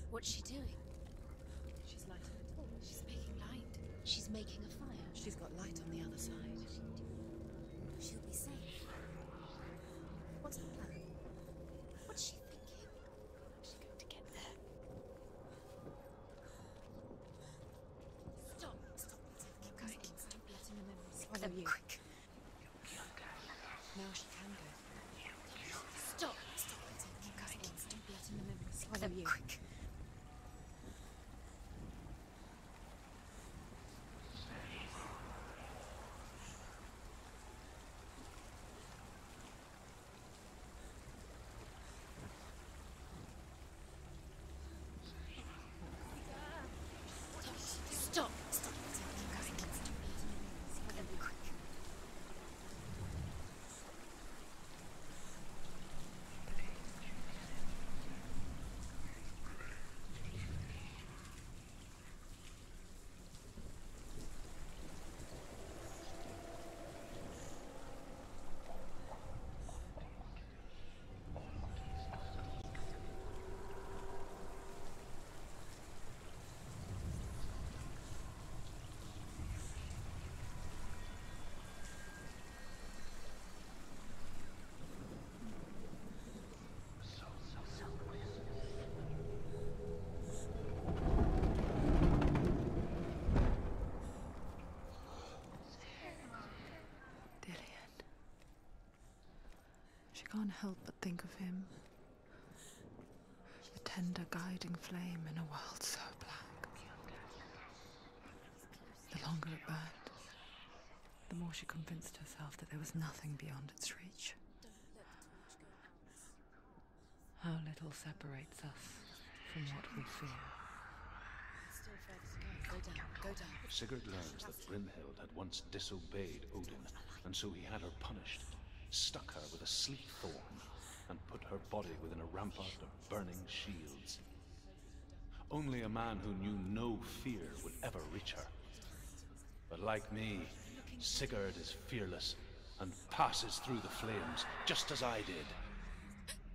What's she doing? She's lighting a torch. She's making light. She's making a fire. She's got light on the other side. She'll be safe. What's her plan? What's she thinking? How's she going to get there? Stop! Stop! Keep going. Stop letting the memories Follow you. quick. Now she can go. Stop! Stop letting the memories Stop letting the memories Follow you. quick. Stop! Stop letting the memories quick. She can't help but think of him. A tender guiding flame in a world so black. The longer it burned, the more she convinced herself that there was nothing beyond its reach. How little separates us from what we fear. Still further to go. Go down. Go down. Sigurd learns that Brynhild had once disobeyed Odin, and so he had her punished, stuck her with a sleek thorn, and put her body within a rampart of burning shields. Only a man who knew no fear would ever reach her. But like me, Sigurd is fearless and passes through the flames, just as I did,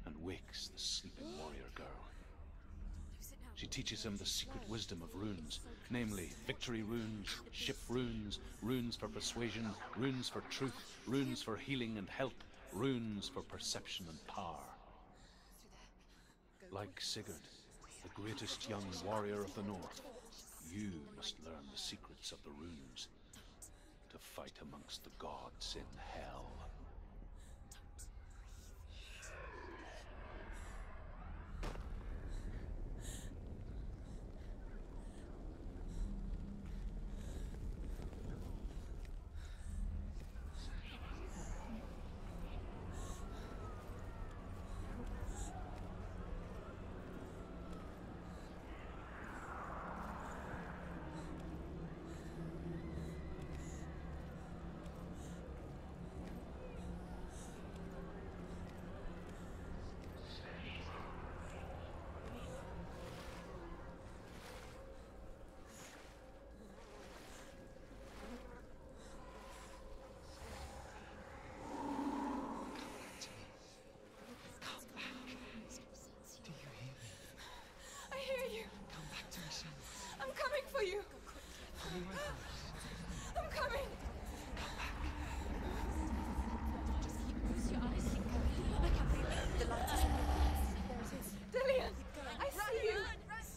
and wakes the sleeping warrior girl. She teaches him the secret wisdom of runes, namely victory runes, ship runes, runes for persuasion, runes for truth, runes for healing and help, runes for perception and power. Like Sigurd, the greatest young warrior of the North, you must learn the secrets of the runes to fight amongst the gods in hell. I'm coming! Just keep close your eyes. I can't believe the light is. There it is. Dillian! I see you!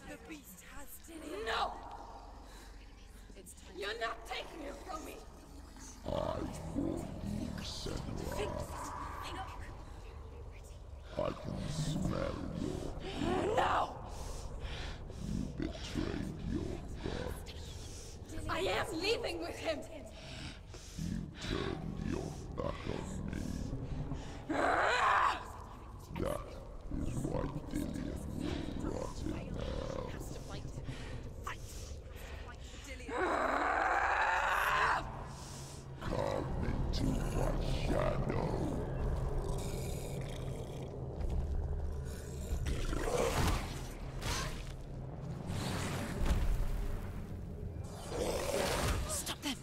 The beast has Dillian. No! It's time. You're not taking it from me! I brought you Senra. I can smell your... No! You betrayed your god. I am leaving with him! You turned your back on me. That is why Dillian will rot in hell. Has to fight him. Fight! Fight for Dillian. Come into my shadow. Stop them!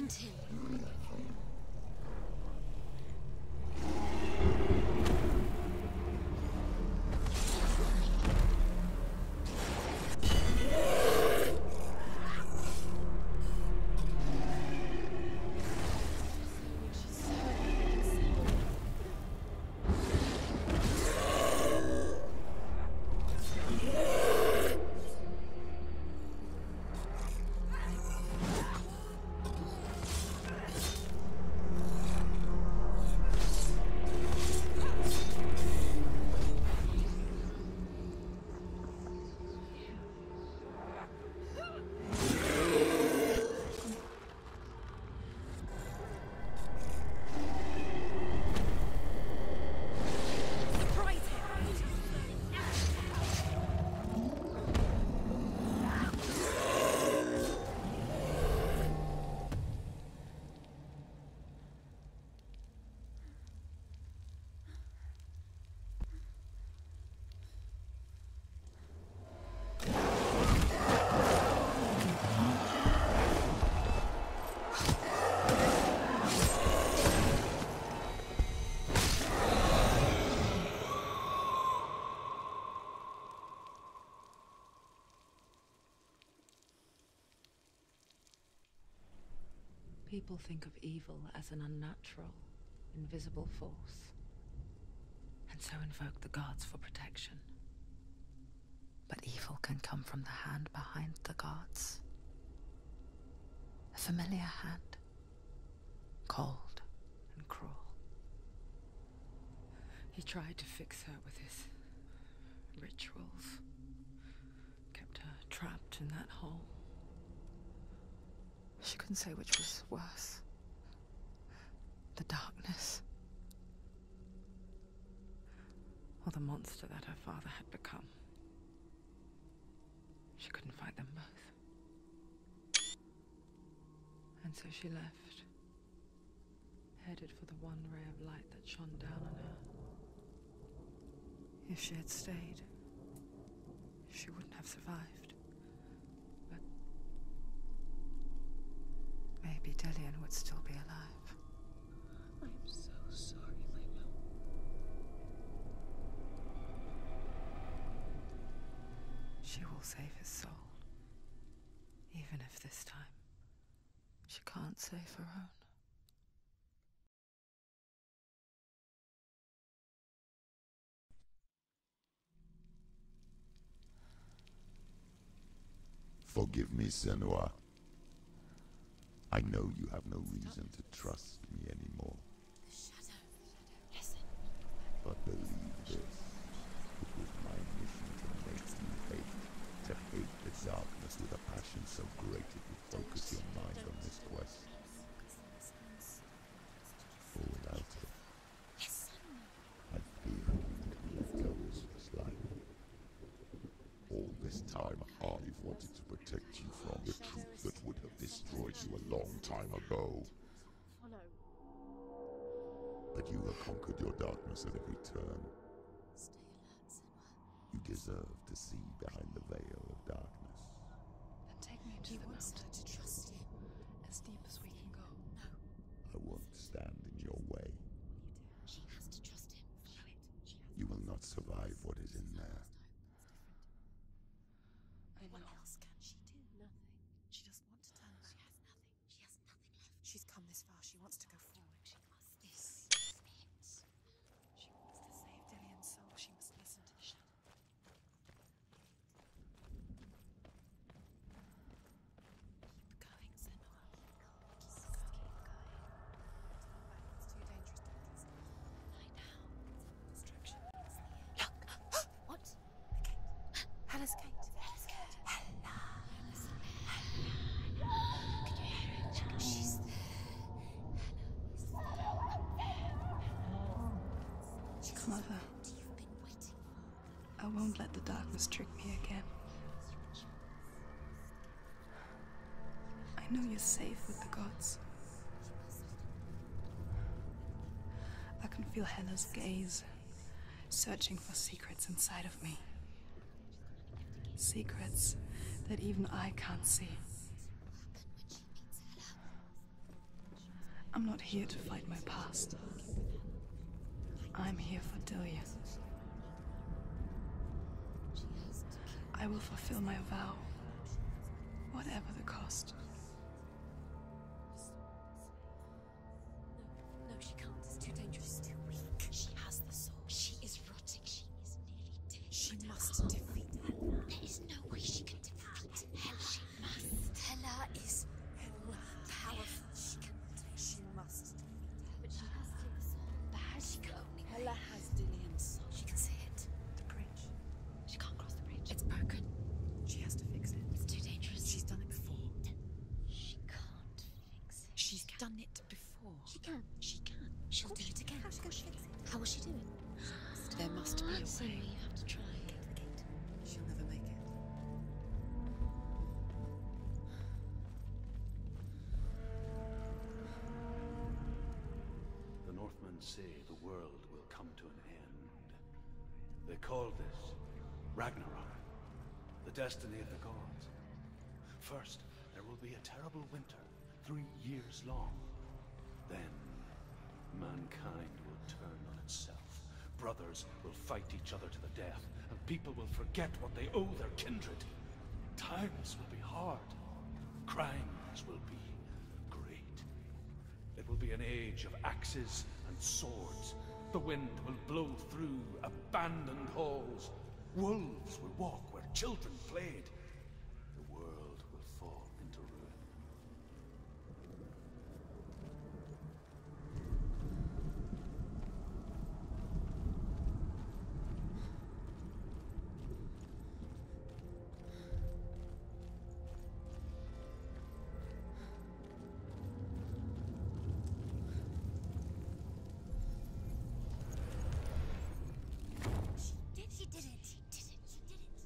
find him. People think of evil as an unnatural, invisible force, and so invoke the gods for protection. But evil can come from the hand behind the gods. A familiar hand, cold and cruel. He tried to fix her with his rituals, kept her trapped in that hole. She couldn't say which was worse. The darkness, or the monster that her father had become. She couldn't fight them both. And so she left, headed for the one ray of light that shone down on her. If she had stayed, she wouldn't have survived. But maybe Dillian would still be alive. I'm so sorry, my love. She will save his soul. Even if this time she can't save her own. Forgive me, Senua. I know you have no reason to trust me anymore. The shadow. Listen. But believe this, it was my mission to make you hate the darkness with a passion so great it would focus your mind on this quest. For without it, I fear you would be a ghost just like me. All this time, I've wanted to protect you from the truth that would have destroyed you a long time ago. Follow. But you have conquered your darkness at every turn. Stay alert, Senua. You deserve to see behind the veil of darkness. Then take me to He the wants her mountain, to trust him. as deep as we can go. No, I won't stand in your way. she has to trust him. Follow it. You will not survive what is in there. What else can she do? Nothing. She doesn't want to turn back. She has nothing left. She's come this far. She wants to go forward. She must. This is it. She wants to save Dillian's soul. She must listen to the shadow. Keep going, Senua. Just keep going. It's too dangerous, Douglas. Lie down. Distraction. Look! What? The gate. Hella's gate. Hella's gate. Hella. Can you hear it? She's there. Mother, You've been waiting for. I won't let the darkness trick me again. I know you're safe with the gods. I can feel Hella's gaze, searching for secrets inside of me. Secrets that even I can't see. I'm not here to fight my past. I'm here for Delia. I will fulfill my vow, whatever the cost. No, she can't. It's too dangerous. Too weak. She has the soul. She is rotting. She is nearly dead. She must defeat Hela. There is no way she can defeat Hela. She must. Hela is powerful. She must defeat her. But she has the soul. But how she can only Hela has Dillian's soul. She can see it. The bridge. She can't cross the bridge. It's broken. She has to fix it. It's too dangerous. She's done it before. She can't fix it. She's done it before. She can. She can. She'll do it again. How's she going to fix it? How will she do it? There must be a way. You have to try. Get to the gate. She'll never make it. The Northmen say the world will come to an end. They call this Ragnarok, the destiny of the gods. First, there will be a terrible winter, 3 years long. Then, mankind will turn on itself. Brothers will fight each other to the death, and people will forget what they owe their kindred. Times will be hard. Crimes will be great. It will be an age of axes and swords. The wind will blow through abandoned halls. Wolves will walk where children played. The world will fall into ruin. She did it. She did it. She did it.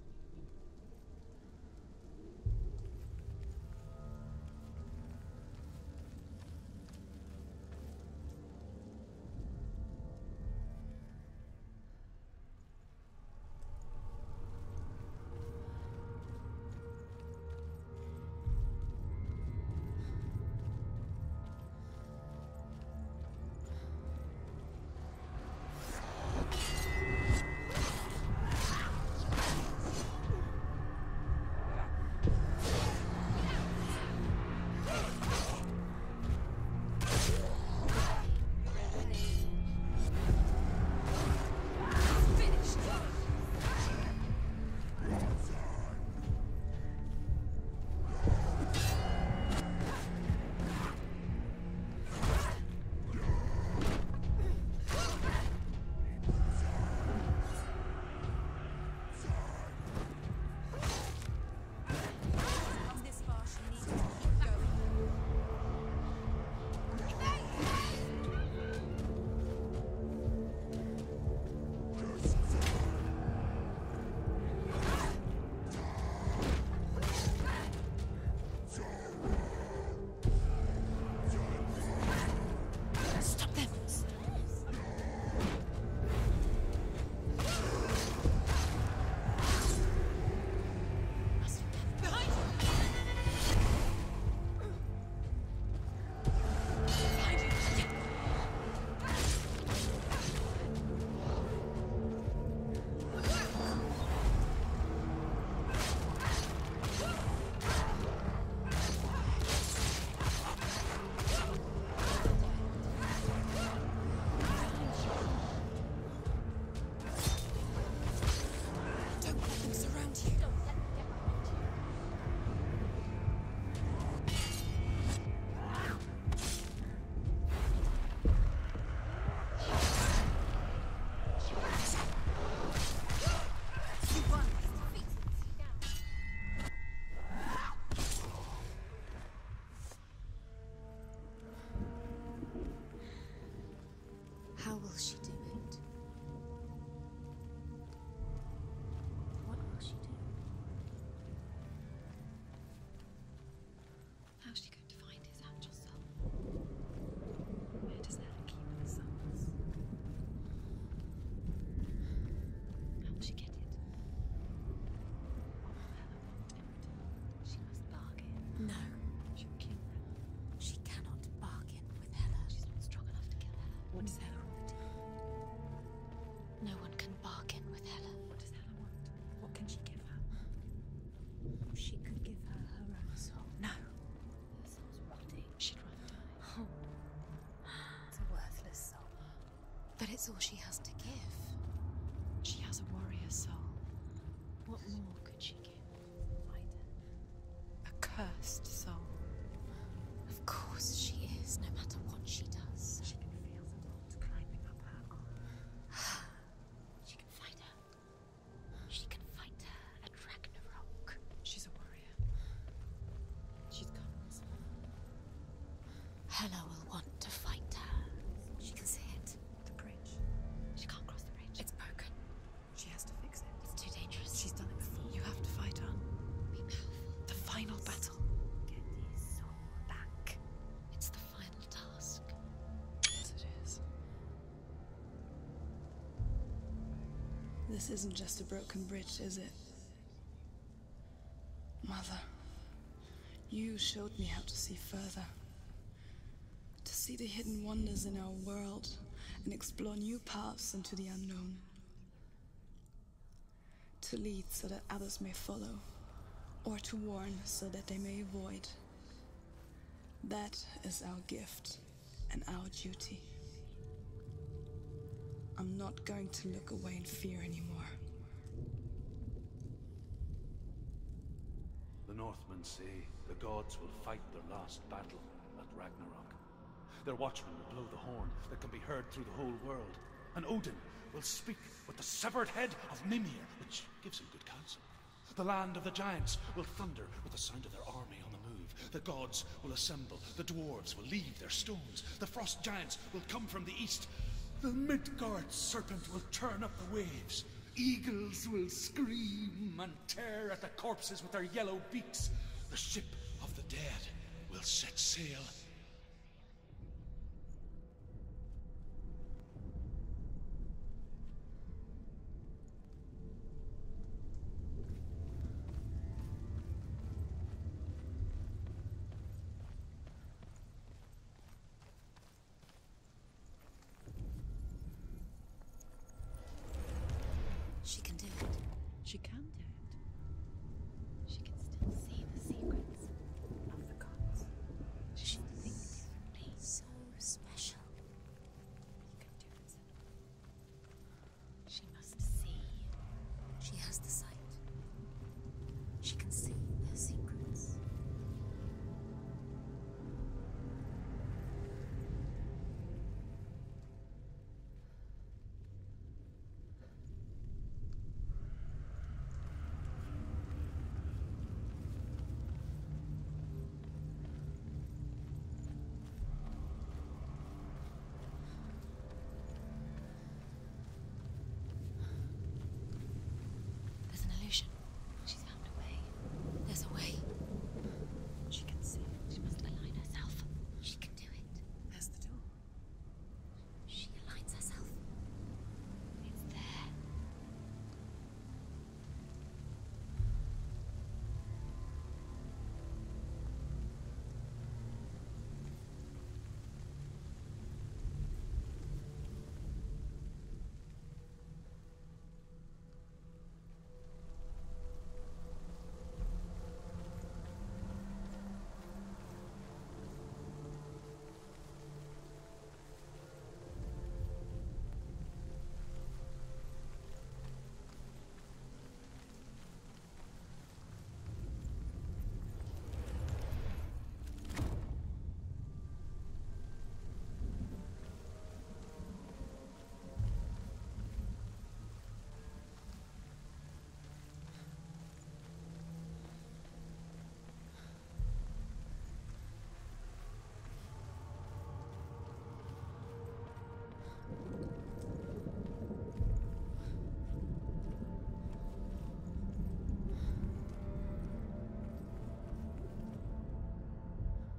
she could give her her own soul. No. Her soul's rotting. She'd rather die. Oh. It's a worthless soul. But it's all she has to give. She has a warrior soul. What more could she give? Fighter. A cursed soul. Of course she is, no matter what she does. She can feel the bolt climbing up her arm. She can fight her. She can fight her at Ragnarok. She's a warrior. She's comes. Hela will want to fight her. She can see it. The bridge. She can't cross the bridge. It's broken. She has to fix it. It's too dangerous. She's done it before. You have to fight on. Be powerful. The final battle. Get his soul back. It's the final task. Yes, it is. This isn't just a broken bridge, is it? Mother, you showed me how to see further. To see the hidden wonders in our world and explore new paths into the unknown. To lead so that others may follow, or to warn so that they may avoid. That is our gift and our duty. I'm not going to look away in fear anymore. The Northmen say the gods will fight their last battle at Ragnarok. Their watchmen will blow the horn that can be heard through the whole world, and Odin will speak with the severed head of Mimir, which gives him good counsel. The land of the giants will thunder with the sound of their army on the move. The gods will assemble, the dwarves will leave their stones, the frost giants will come from the east, the Midgard serpent will turn up the waves, eagles will scream and tear at the corpses with their yellow beaks. The ship of the dead will set sail. She can do it. She can do it. She can still see the secrets of the gods. She can think differently. So special. You can do it. She must see. She has the sight. She can see their secrets. There's an illusion. She's found a way. There's a way. She can see it. She must align herself. She can do it. There's the door. She aligns herself. It's there.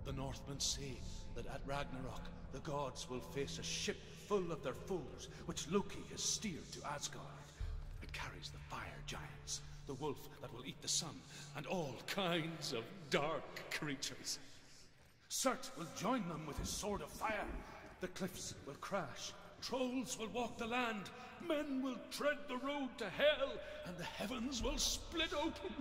The Northmen say that at Ragnarok, the gods will face a ship full of their foes, which Loki has steered to Asgard. It carries the fire giants, the wolf that will eat the sun, and all kinds of dark creatures. Surt will join them with his sword of fire. The cliffs will crash, trolls will walk the land, men will tread the road to hell, and the heavens will split open.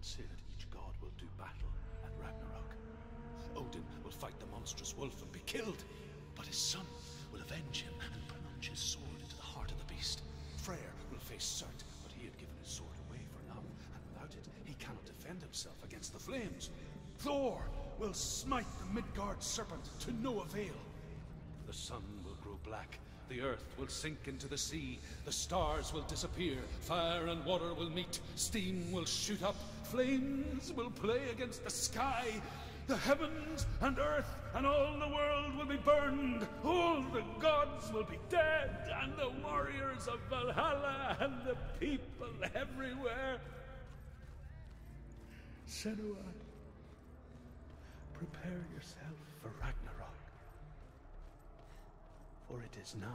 say that each god will do battle at Ragnarok. Odin will fight the monstrous wolf and be killed, but his son will avenge him and plunge his sword into the heart of the beast. Freyr will face Surt, but he had given his sword away for love, and without it, he cannot defend himself against the flames. Thor will smite the Midgard serpent to no avail. The sun will grow black, the earth will sink into the sea, the stars will disappear, fire and water will meet, steam will shoot up, flames will play against the sky, the heavens and earth and all the world will be burned, all the gods will be dead, and the warriors of Valhalla and the people everywhere. Senua, prepare yourself for Ragnarok, for it is nigh.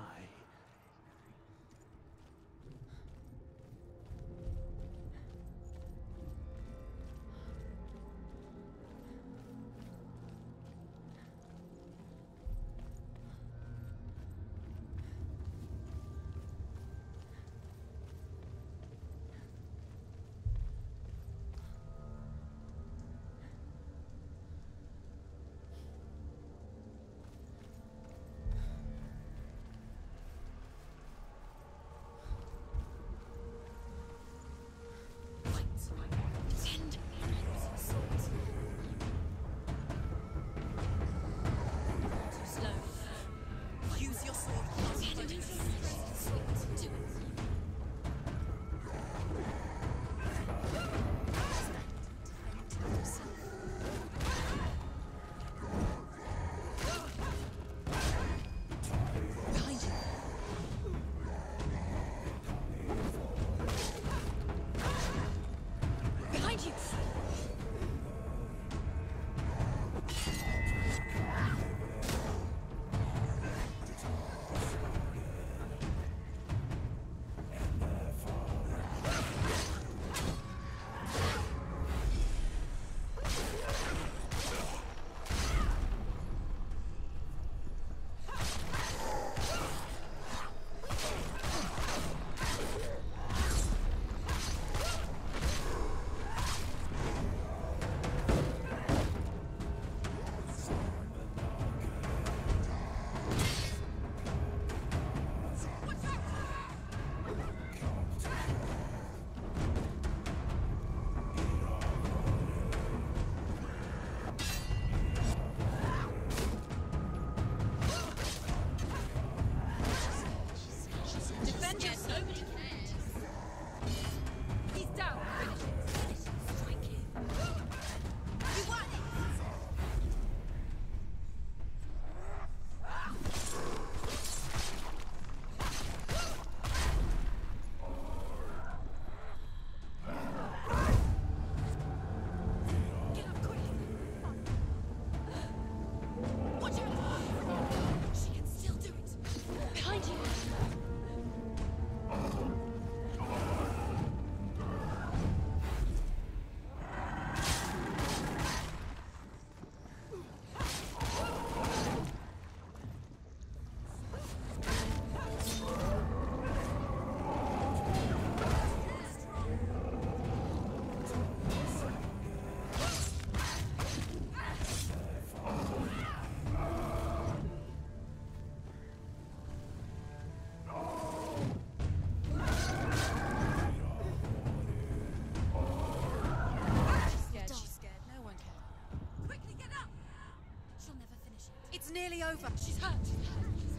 It's nearly over. She's hurt.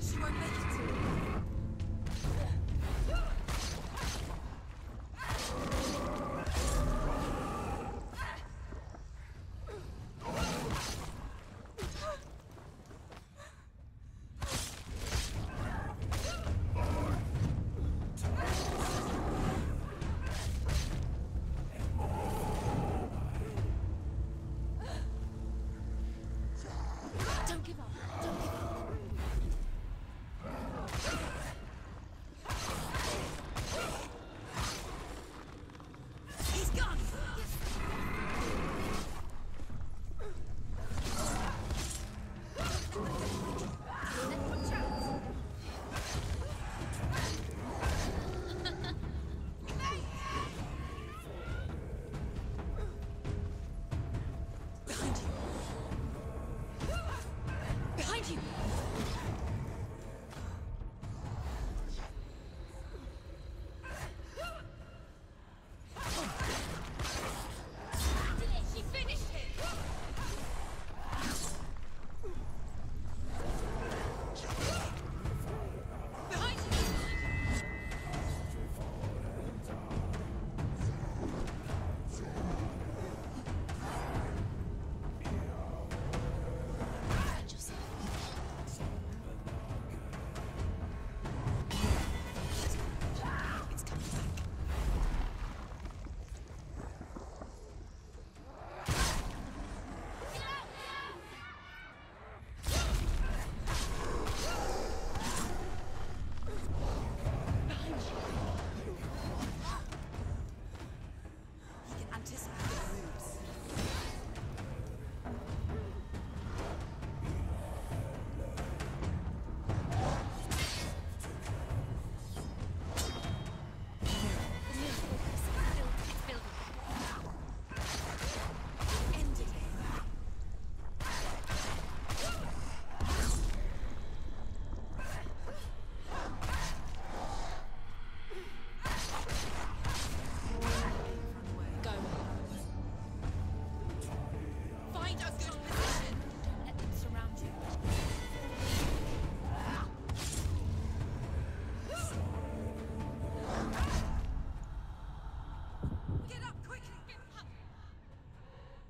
She won't make it. Don't give up. Don't give up.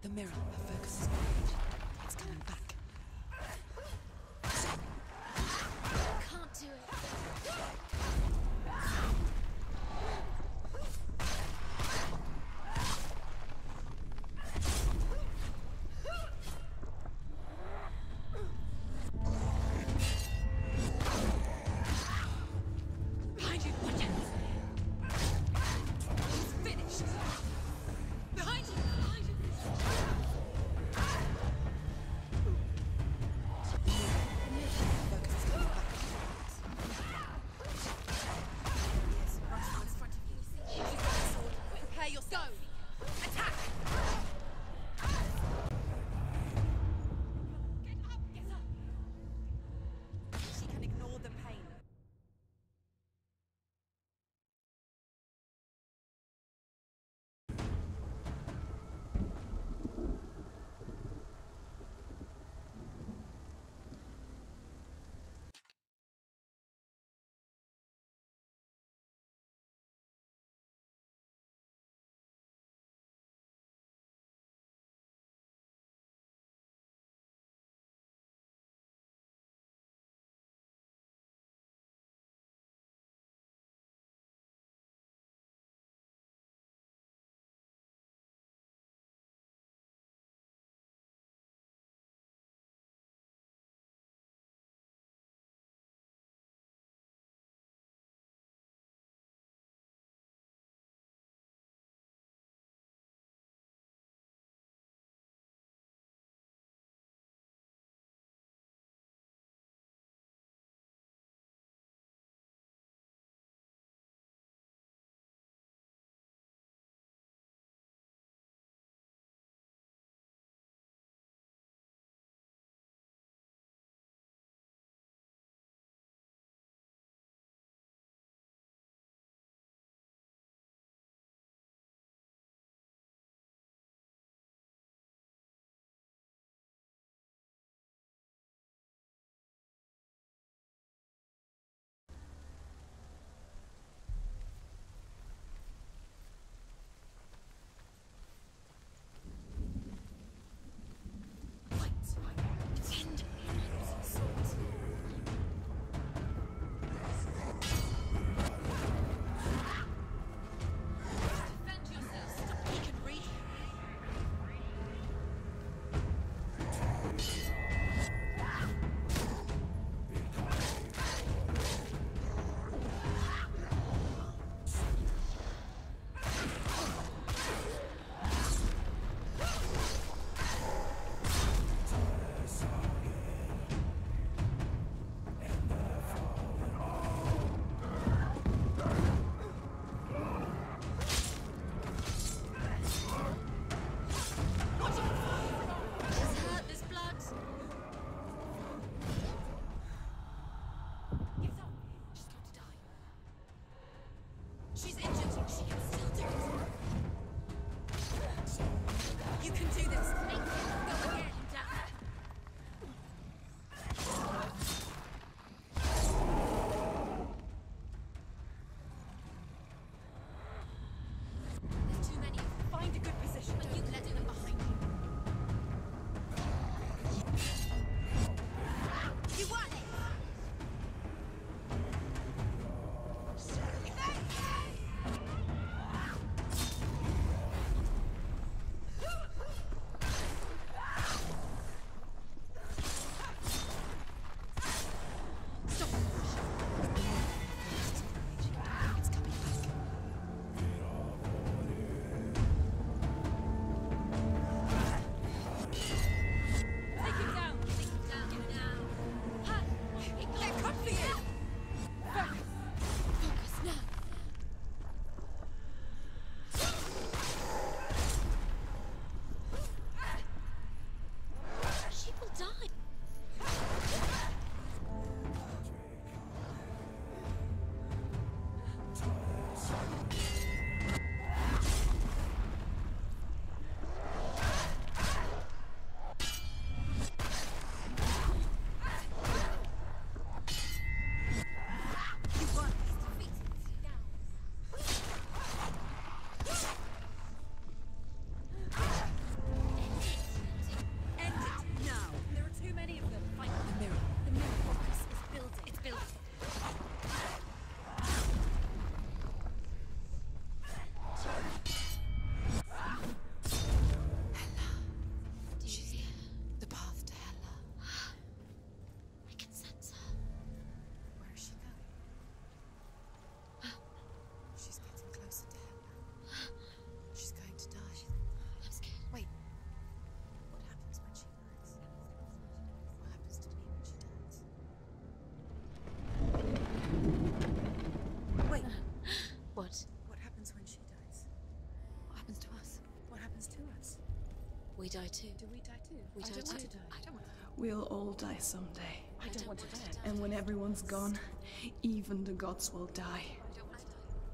The mirror, the focus is moved. It's coming back. Can't do it. Behind you, watch out! It's finished! Behind you! Behind you! We die too. Do we die too? We I die don't want too. to die. I don't want to. We'll all die someday. I don't want to die. And when everyone's gone, even the gods will die.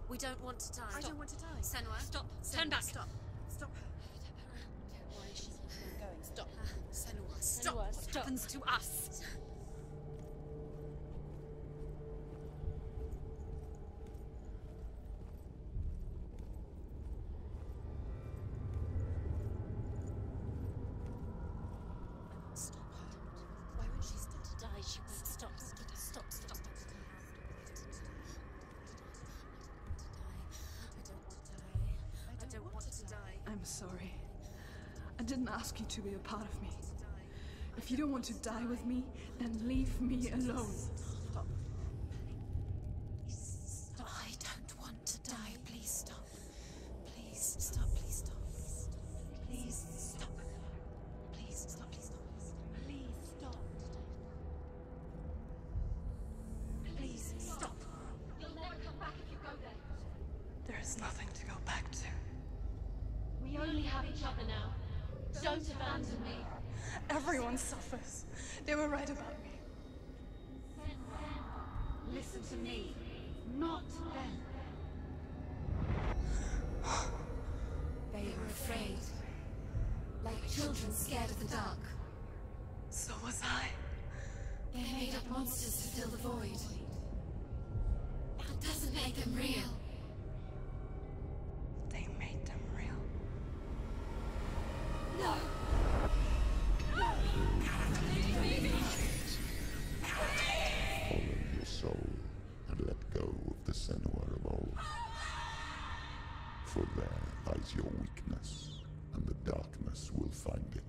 We don't want to die. I don't want to die. Senua, Stop. Turn back. Stop. Stop her. Why is she Going. Stop. Senua, Stop. What Stop. happens to us? Stop her. Why would she stop to die? She won't stop. Stop. I don't want to die. I'm sorry. I didn't ask you to be a part of me. If you don't want to die with me, then leave me alone. Stop. I don't want to die. Please stop. Please stop. Please stop. Please stop. Please stop. Please stop. Please stop. Please stop. You'll never come back if you go there. There is nothing to go back to. We only have each other now. Don't abandon me. Everyone suffers. They were right about me. Listen to me, not them. They were afraid. Like children scared of the dark. So was I. They made up monsters to fill the void. That doesn't make them real. They made them real. No! Follow your soul and let go of the Senua of old. For there lies your weakness, and the darkness will find it.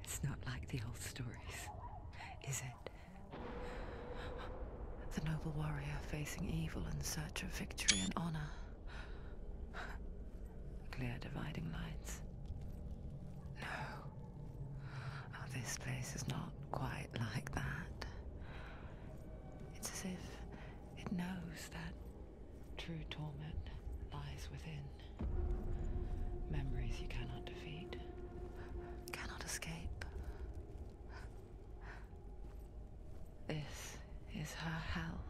It's not like the old stories, is it? The noble warrior facing evil in search of victory and honor. Clear dividing lines. No. Oh, this place is not quite like that. It's as if it knows that true torment lies within. Memories you cannot defeat, cannot escape. This is her hell.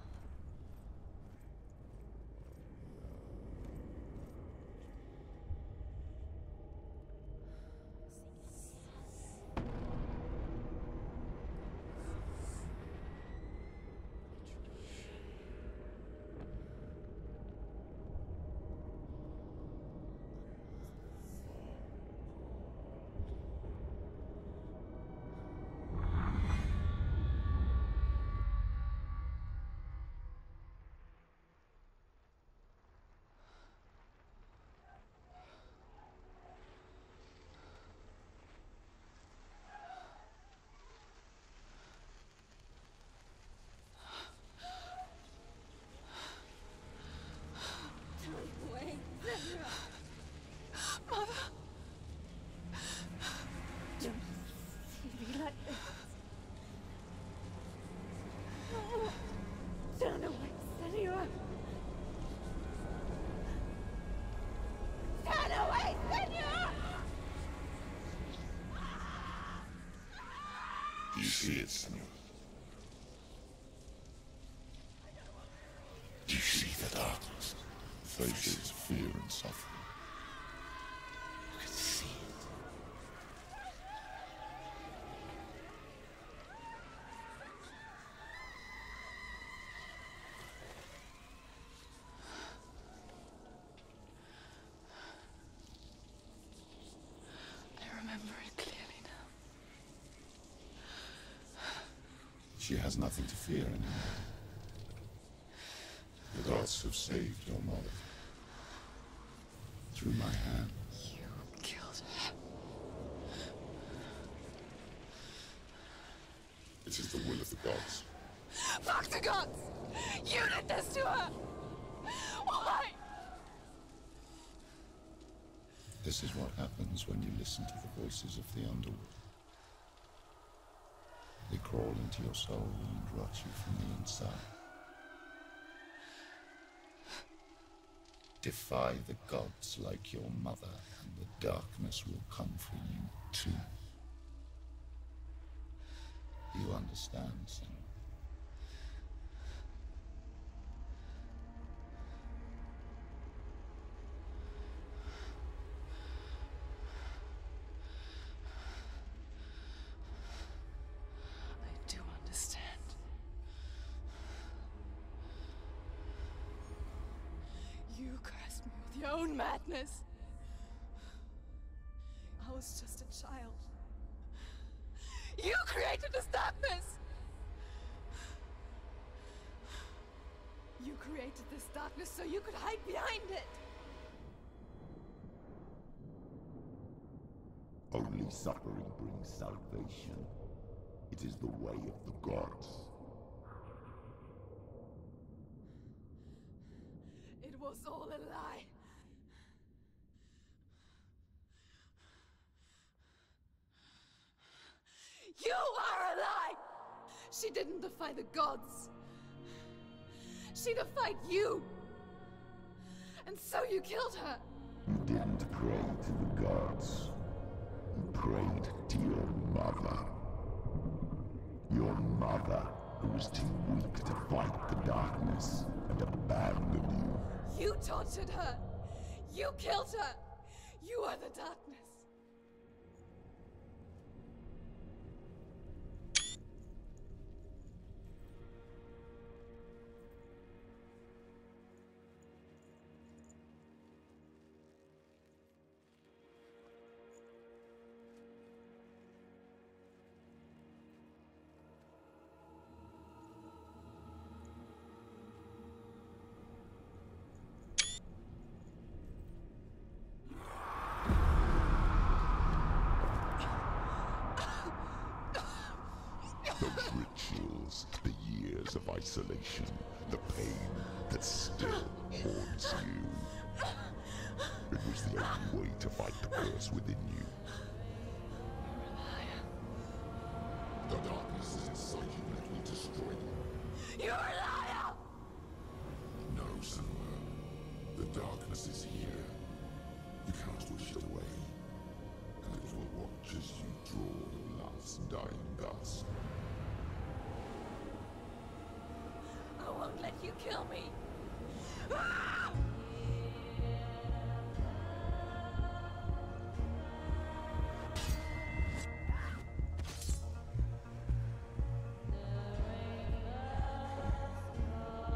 Turn away, Senua! Turn away, Senua! Do you see it, Senua? Do you see the darkness? Faces fear and suffering. You can see it. I remember it clearly now. She has nothing to fear anymore. The gods have saved your mother. Through my hand. You killed her. It is the will of the gods. Fuck the gods! You did this to her! Why? This is what happens when you listen to the voices of the underworld. crawl into your soul and rot you from the inside. Defy the gods like your mother, and the darkness will come for you too. You understand, son? I do understand. You cursed me with your own madness. I was just a child. You created this darkness! You created this darkness so you could hide behind it! Only suffering brings salvation. It is the way of the gods. It was all a lie. You are a lie! She didn't defy the gods. She defied you. And so you killed her. You didn't pray to the gods. You prayed to your mother. Your mother, who was too weak to fight the darkness and abandoned you. You tortured her. You killed her. You are the darkness. Those rituals, the years of isolation, the pain that still haunts you. It was the only way to fight the curse within you. The darkness is inside you, let me destroy you. You're a liar! No, Senua. The darkness is here. You cannot wish it away. And it will watch as you draw the last dying gasp. I won't let you kill me. Ah!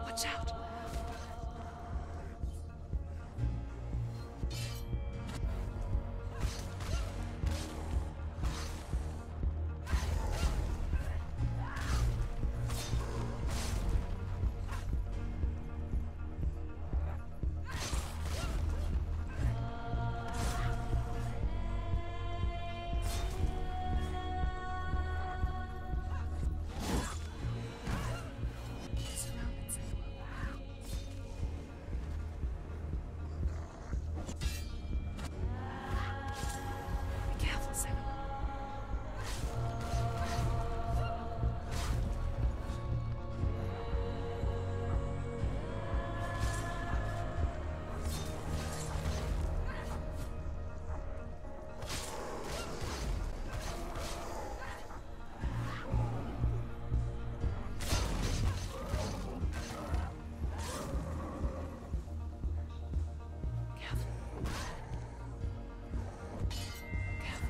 Watch out! Be careful, Senua. Careful. Careful.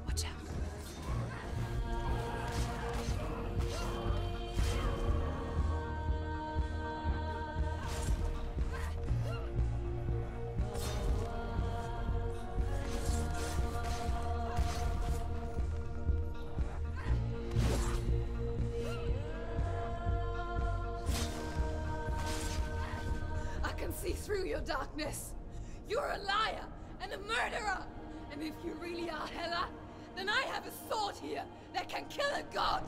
Watch out. I can see through your darkness. You're a liar and a murderer. And if you really are Hela, then I have a sword here that can kill a god.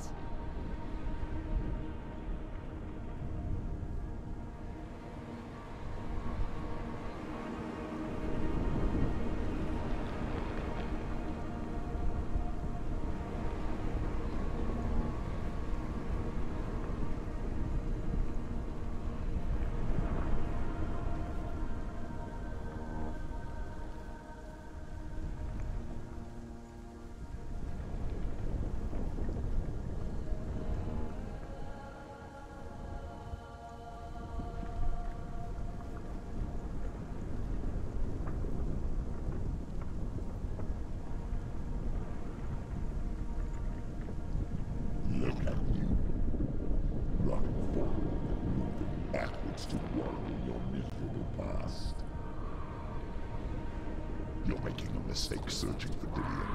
mistake searching for Dillion.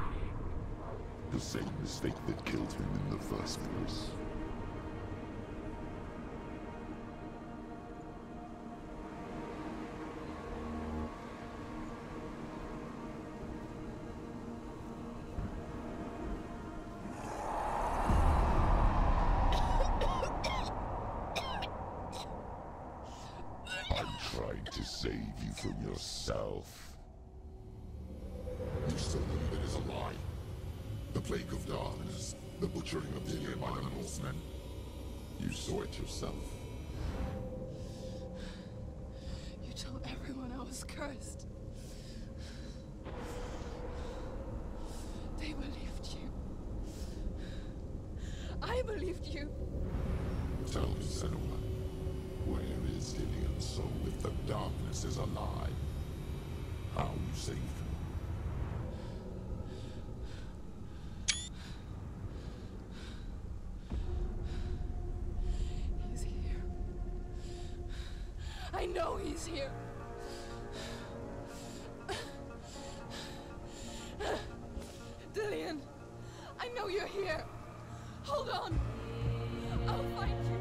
The same mistake that killed him in the first place. I'm trying to save you from yourself. You still believe it is a lie? The plague of darkness, the butchering of Dillion by the Northmen. You saw it yourself. You told everyone I was cursed. They believed you. I believed you. Tell me, Senua, where is Dillion so if the darkness is a lie? How you saved him? He's here. I know he's here. Dillion, I know you're here. Hold on. I'll find you.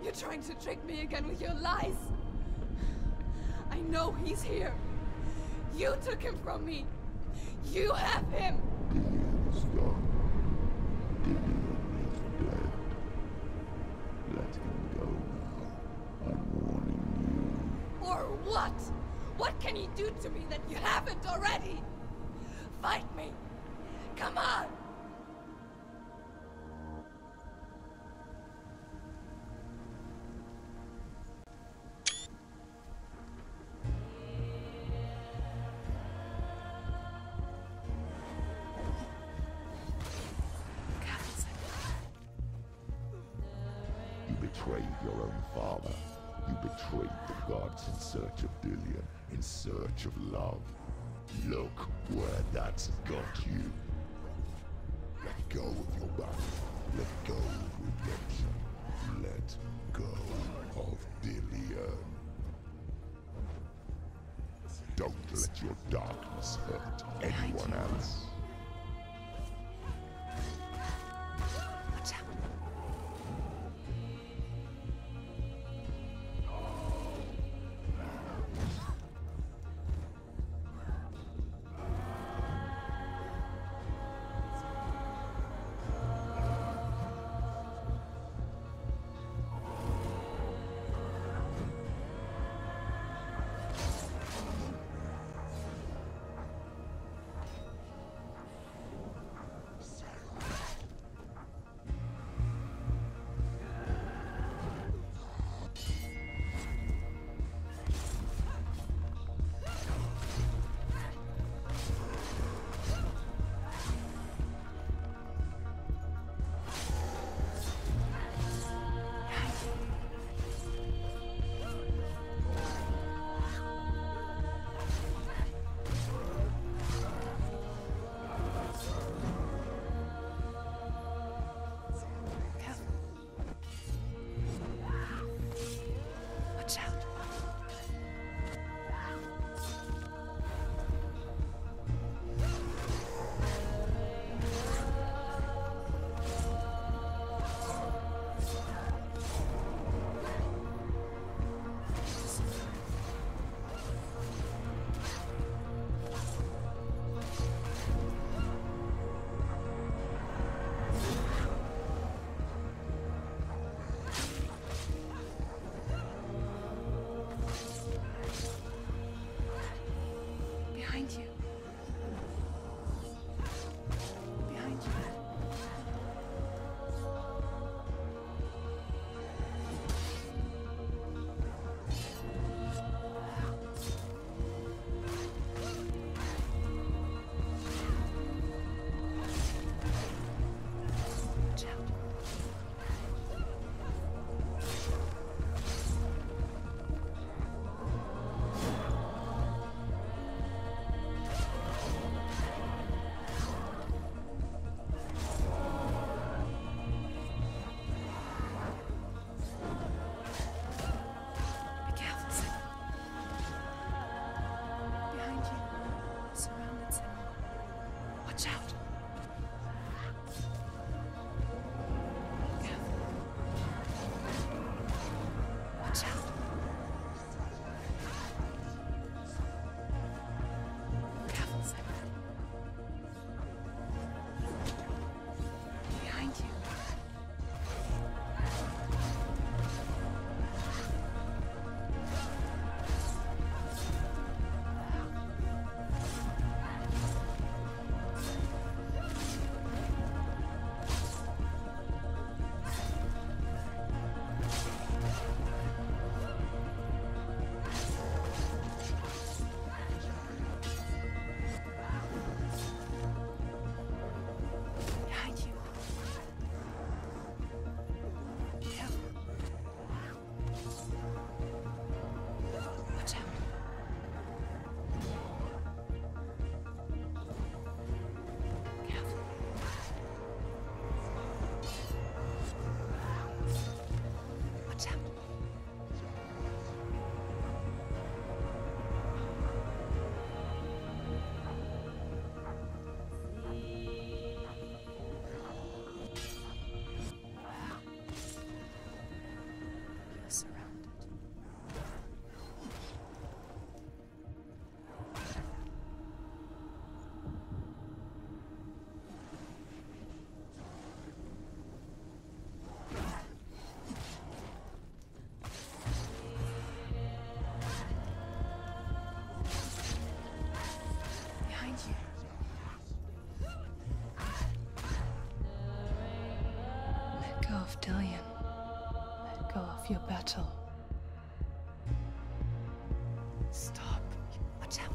You're trying to trick me again with your lies. I know he's here. You took him from me. You have him. Dillion is gone. Dillion is dead. Let him go now. I'm warning you. Or what? What can he do to me that you haven't already? Fight me. Come on. You betrayed your own father. You betrayed the gods in search of Dillion, in search of love. Look where that's got you. Let go of your battle. Let go of redemption. Let go of Dillion. Don't let your darkness hurt anyone else. Watch out. of your battle. Stop. Watch out.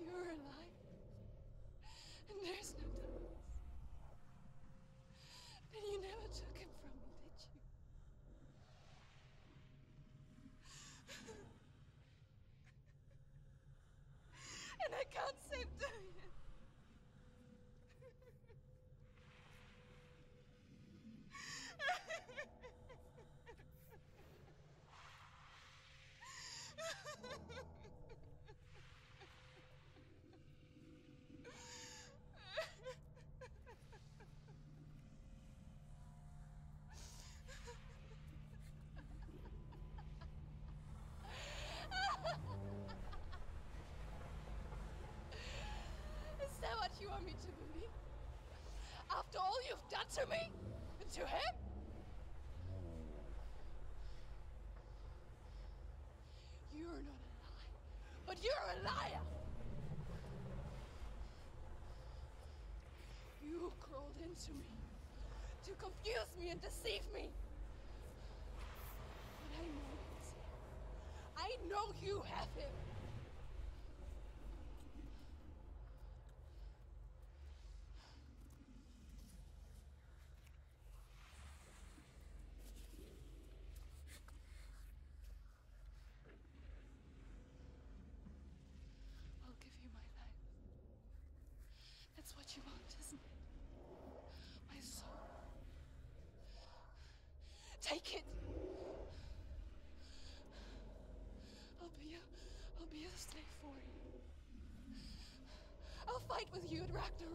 You're alive, and there's no doubt. Then you never took him from me, did you? And I can't save Darian. Is that what you want me to believe? After all you've done to me? And to him? You're not a lie, but you're a liar! You crawled into me to confuse me and deceive me. But I know it. I know you have him. I'll give you my life. That's what you want, isn't it? My soul. Take it. I'll be a slave for you. I'll fight with you at Ragnarok. If you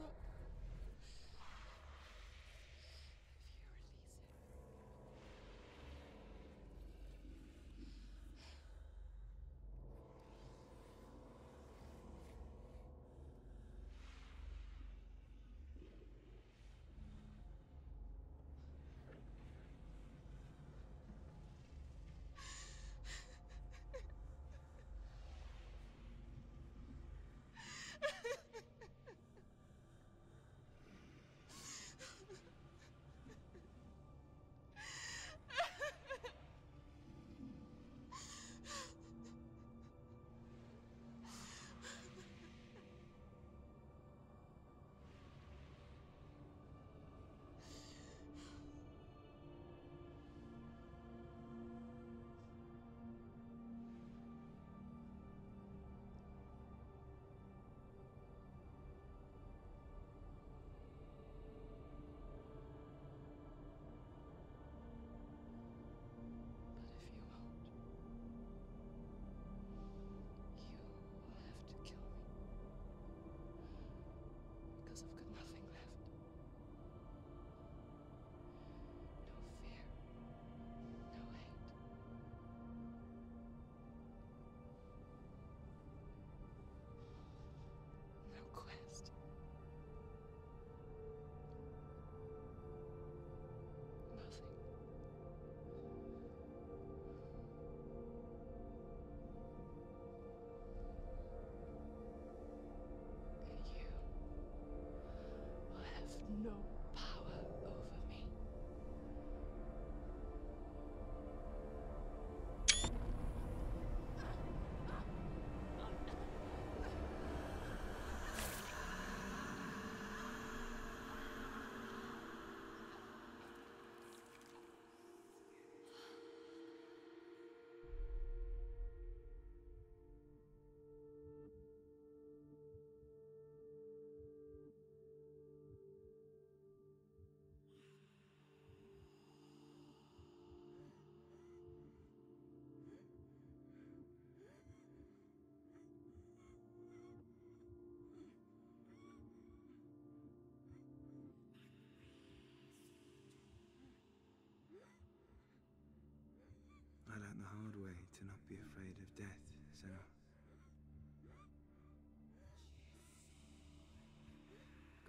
release him.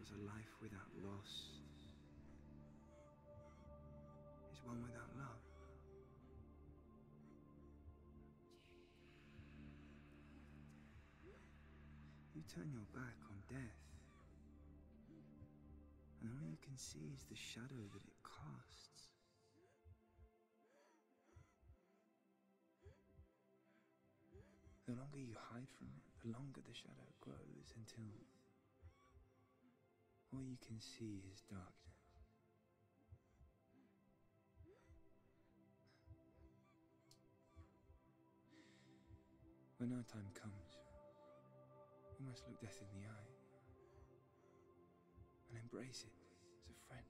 because a life without loss is one without love. You turn your back on death, and all you can see is the shadow that it casts. The longer you hide from it, the longer the shadow grows until all you can see is darkness. When our time comes, we must look death in the eye and embrace it as a friend.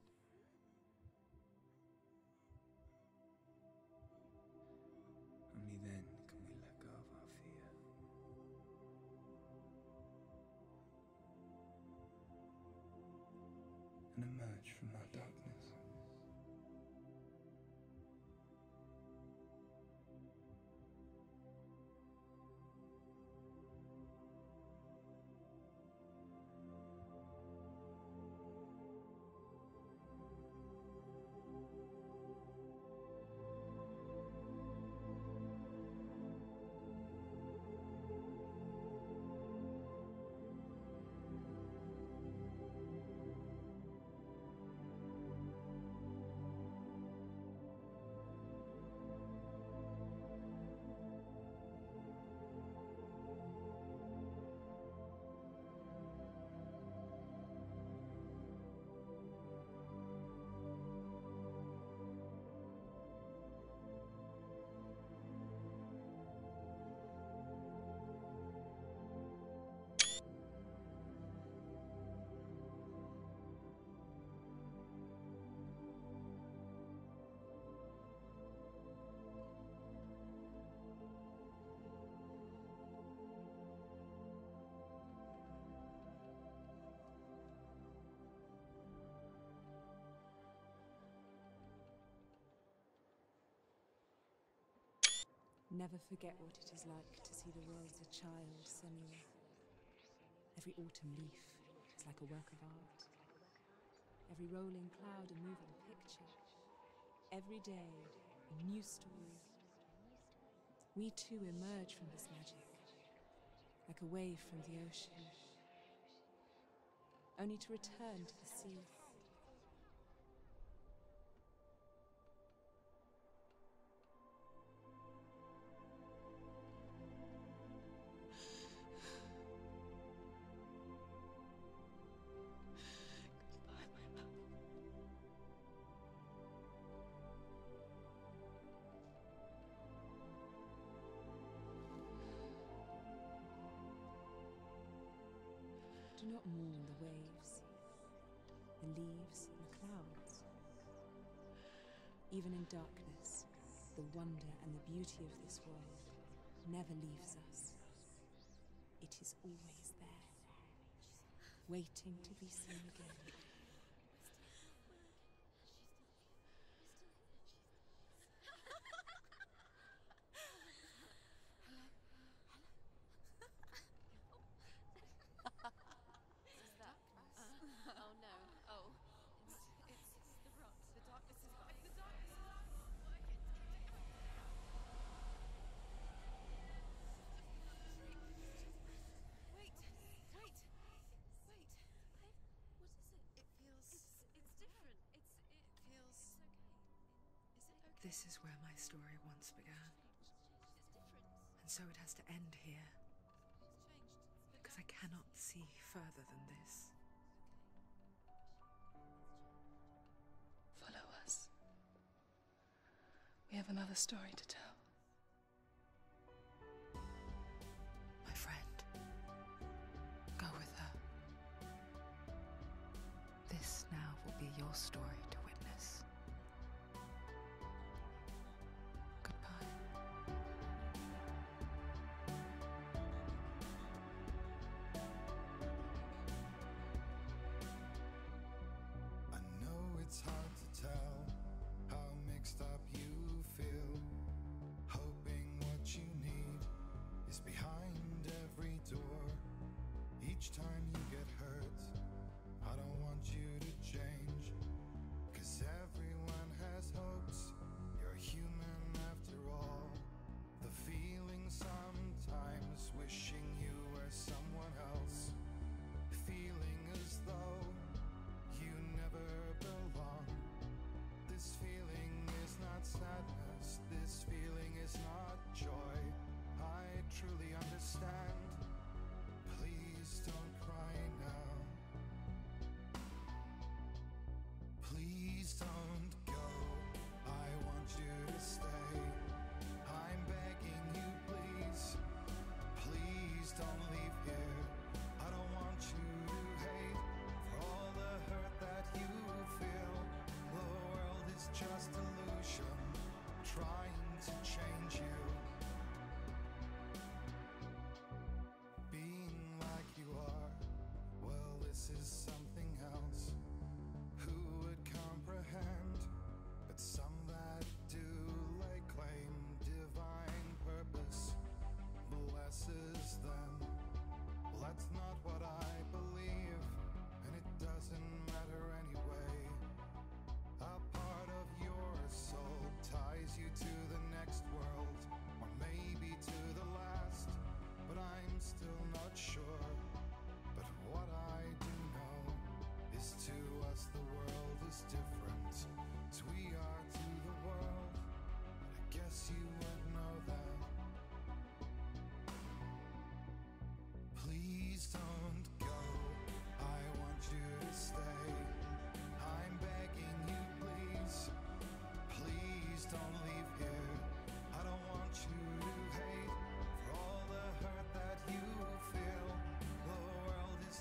Only then can we let go of our fear. And emerge from our darkness. Never forget what it is like to see the world as a child, Senua. Every autumn leaf is like a work of art. Every rolling cloud a moving picture. Every day a new story. We too emerge from this magic, like a wave from the ocean, only to return to the sea. Do not mourn the waves, the leaves, and the clouds. Even in darkness, the wonder and the beauty of this world never leaves us. It is always there, waiting to be seen again. Oh no. Oh. It's the rot. The darkness is back. The darkness is back. Wait. What is it? It feels... It's different. It feels... It's okay. Is it okay? This is where my story once began. It's different. And so it has to end here, It's changed. because I cannot see further than this. Follow us. We have another story to tell. My friend, go with her. This now will be your story to witness. Goodbye. I know it's hard to tell how mixed up you feel, hoping what you need is behind every door. Each time you get hurt, I don't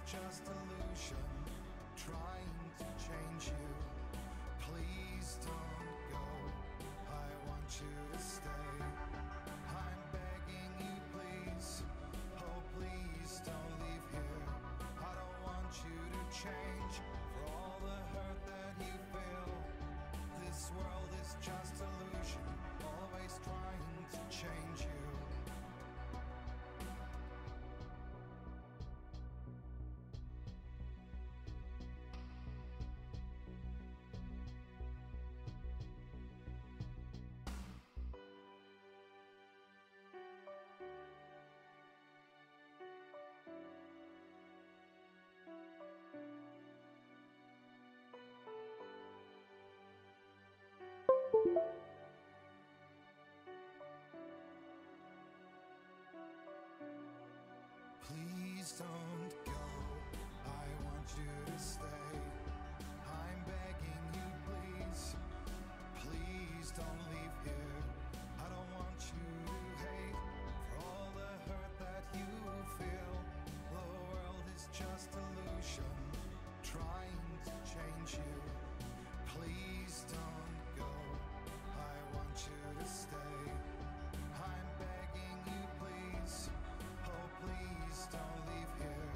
just illusion, trying to change you. Please don't go, I want you to stay. I'm begging you, please, oh please don't leave here. I don't want you to change for all the hurt that you feel. This world is just illusion, always trying to change you. Please don't go, I want you to stay. I'm begging you, please, please don't leave here. I don't want you to hate for all the hurt that you feel. The world is just illusion, trying to change you. Please don't go, I want you to stay. I'm begging you, please, oh please don't leave here.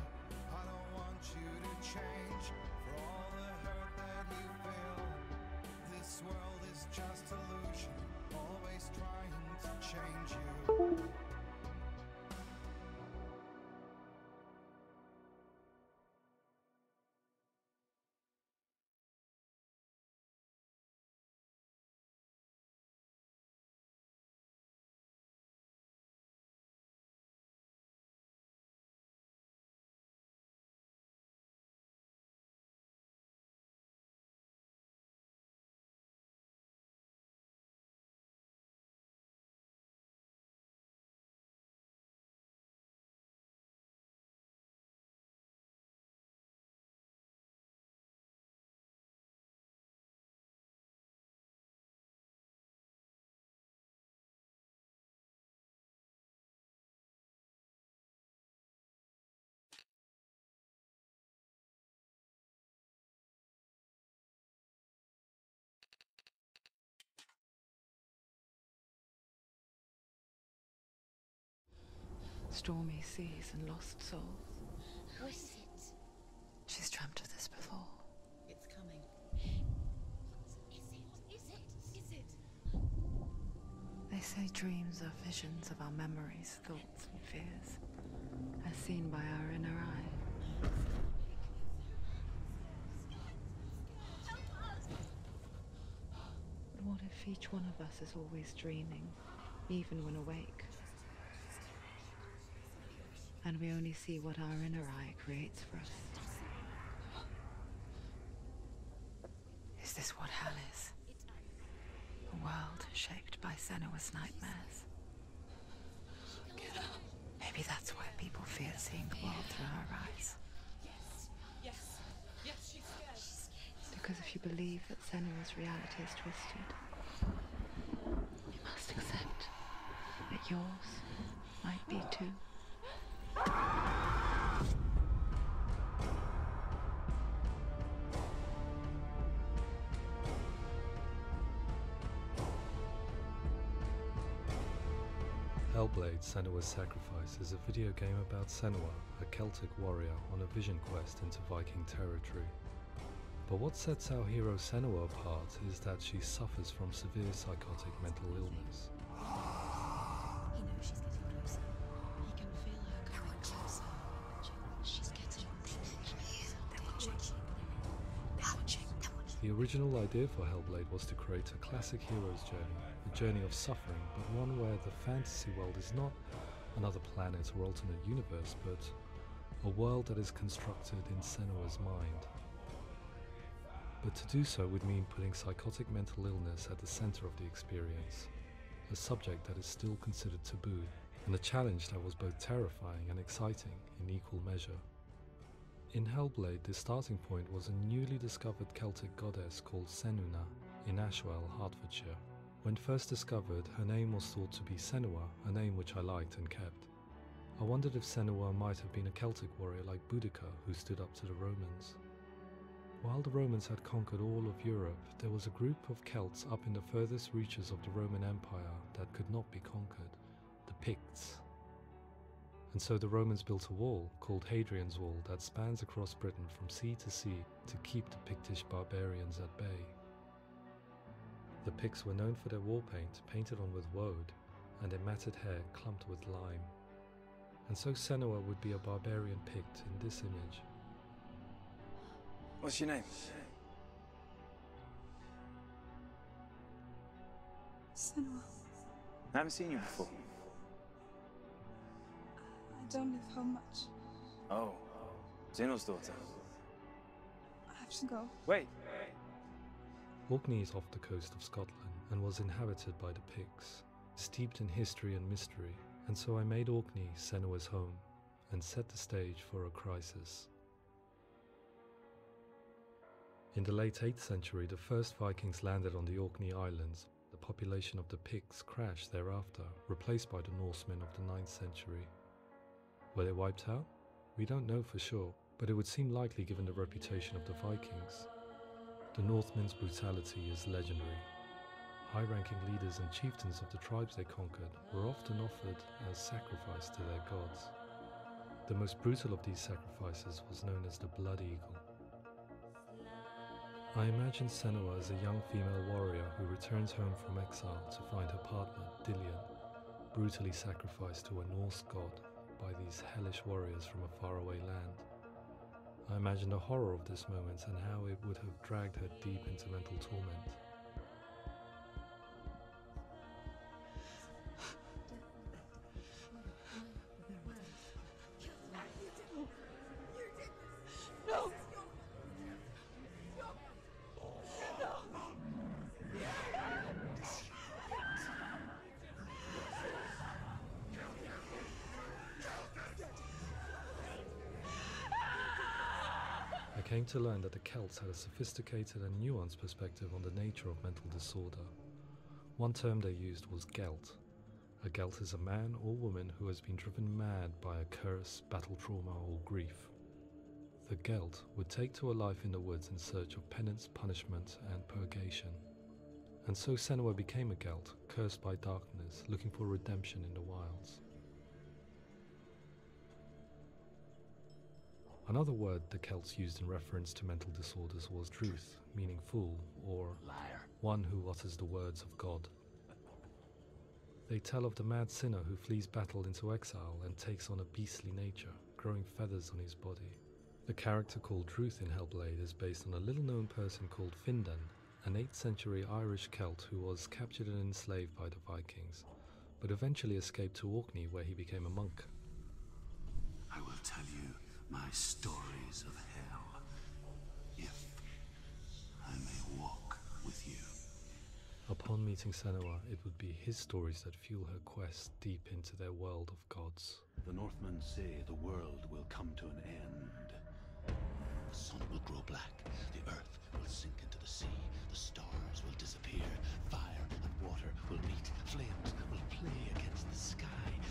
I don't want you to change for all the hurt that you feel. This world is just illusion, always trying to change you. Stormy seas and lost souls. Who is it? She's dreamt of this before. It's coming. Is it? They say dreams are visions of our memories, thoughts and fears, as seen by our inner eye. But what if each one of us is always dreaming, even when awake? And we only see what our inner eye creates for us. Is this what hell is? A world shaped by Senua's nightmares. Maybe that's why people fear seeing the world through her eyes. Yes, she's scared. Because if you believe that Senua's reality is twisted, you must accept that yours might be too. Hellblade: Senua's Sacrifice is a video game about Senua, a Celtic warrior on a vision quest into Viking territory. But what sets our hero Senua apart is that she suffers from severe psychotic mental illness. He knows she's getting closer. He can feel her coming closer. She's getting closer. They're watching. The original idea for Hellblade was to create a classic hero's journey, a journey of suffering, but one where the fantasy world is not another planet or alternate universe, but a world that is constructed in Senua's mind. But to do so would mean putting psychotic mental illness at the center of the experience, a subject that is still considered taboo, and a challenge that was both terrifying and exciting in equal measure. In Hellblade, the starting point was a newly discovered Celtic goddess called Senuna in Ashwell, Hertfordshire. When first discovered, her name was thought to be Senua, a name which I liked and kept. I wondered if Senua might have been a Celtic warrior like Boudica who stood up to the Romans. While the Romans had conquered all of Europe, there was a group of Celts up in the furthest reaches of the Roman Empire that could not be conquered, the Picts. And so the Romans built a wall, called Hadrian's Wall, that spans across Britain from sea to sea to keep the Pictish barbarians at bay. The Picts were known for their war paint, painted on with woad, and their matted hair clumped with lime. And so Senua would be a barbarian Pict in this image. What's your name? Senua. I haven't seen you before. I don't live home much. Oh, Zeno's daughter. I have to go. Wait. Orkney is off the coast of Scotland and was inhabited by the Picts, steeped in history and mystery, and so I made Orkney Senua's home and set the stage for a crisis. In the late 8th century, the first Vikings landed on the Orkney Islands. The population of the Picts crashed thereafter, replaced by the Norsemen of the 9th century. Were they wiped out? We don't know for sure, but it would seem likely given the reputation of the Vikings. The Northmen's brutality is legendary. High-ranking leaders and chieftains of the tribes they conquered were often offered as sacrifice to their gods. The most brutal of these sacrifices was known as the Blood Eagle. I imagine Senua as a young female warrior who returns home from exile to find her partner, Dillion, brutally sacrificed to a Norse god by these hellish warriors from a faraway land. I imagine the horror of this moment and how it would have dragged her deep into mental torment. No! I came to learn that the Celts had a sophisticated and nuanced perspective on the nature of mental disorder. One term they used was Gelt. A Gelt is a man or woman who has been driven mad by a curse, battle trauma, or grief. The Gelt would take to a life in the woods in search of penance, punishment, and purgation. And so Senua became a Gelt, cursed by darkness, looking for redemption in the wilds. Another word the Celts used in reference to mental disorders was truth, meaning fool, or liar, one who utters the words of God. They tell of the mad sinner who flees battle into exile and takes on a beastly nature, growing feathers on his body. The character called Truth in Hellblade is based on a little-known person called Findan, an 8th century Irish Celt who was captured and enslaved by the Vikings, but eventually escaped to Orkney where he became a monk. I will tell you my stories of hell, if I may walk with you. Upon meeting Senua, it would be his stories that fuel her quest deep into their world of gods. The Northmen say the world will come to an end. The sun will grow black, the earth will sink into the sea, the stars will disappear, fire and water will meet, flames will play against the sky,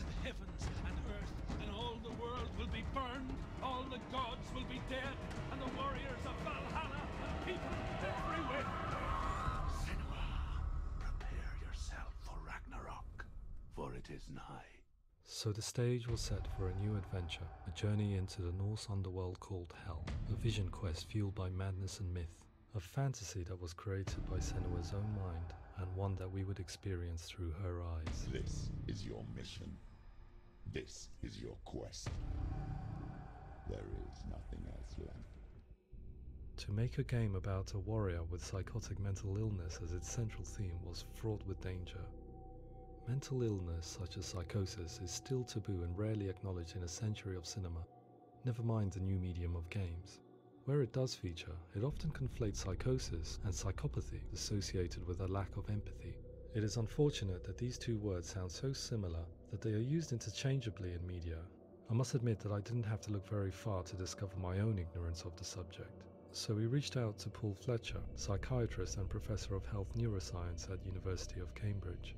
The heavens and earth and all the world will be burned, all the gods will be dead, and the warriors of Valhalla and people everywhere. Senua, prepare yourself for Ragnarok, for it is nigh. So the stage was set for a new adventure, a journey into the Norse underworld called Hell, a vision quest fueled by madness and myth, a fantasy that was created by Senua's own mind, and one that we would experience through her eyes. This is your mission. This is your quest. There is nothing else left. To make a game about a warrior with psychotic mental illness as its central theme was fraught with danger. Mental illness such as psychosis is still taboo and rarely acknowledged in a century of cinema, never mind the new medium of games. Where it does feature, it often conflates psychosis and psychopathy associated with a lack of empathy. It is unfortunate that these two words sound so similar that they are used interchangeably in media. I must admit that I didn't have to look very far to discover my own ignorance of the subject. So we reached out to Paul Fletcher, psychiatrist and professor of health neuroscience at University of Cambridge.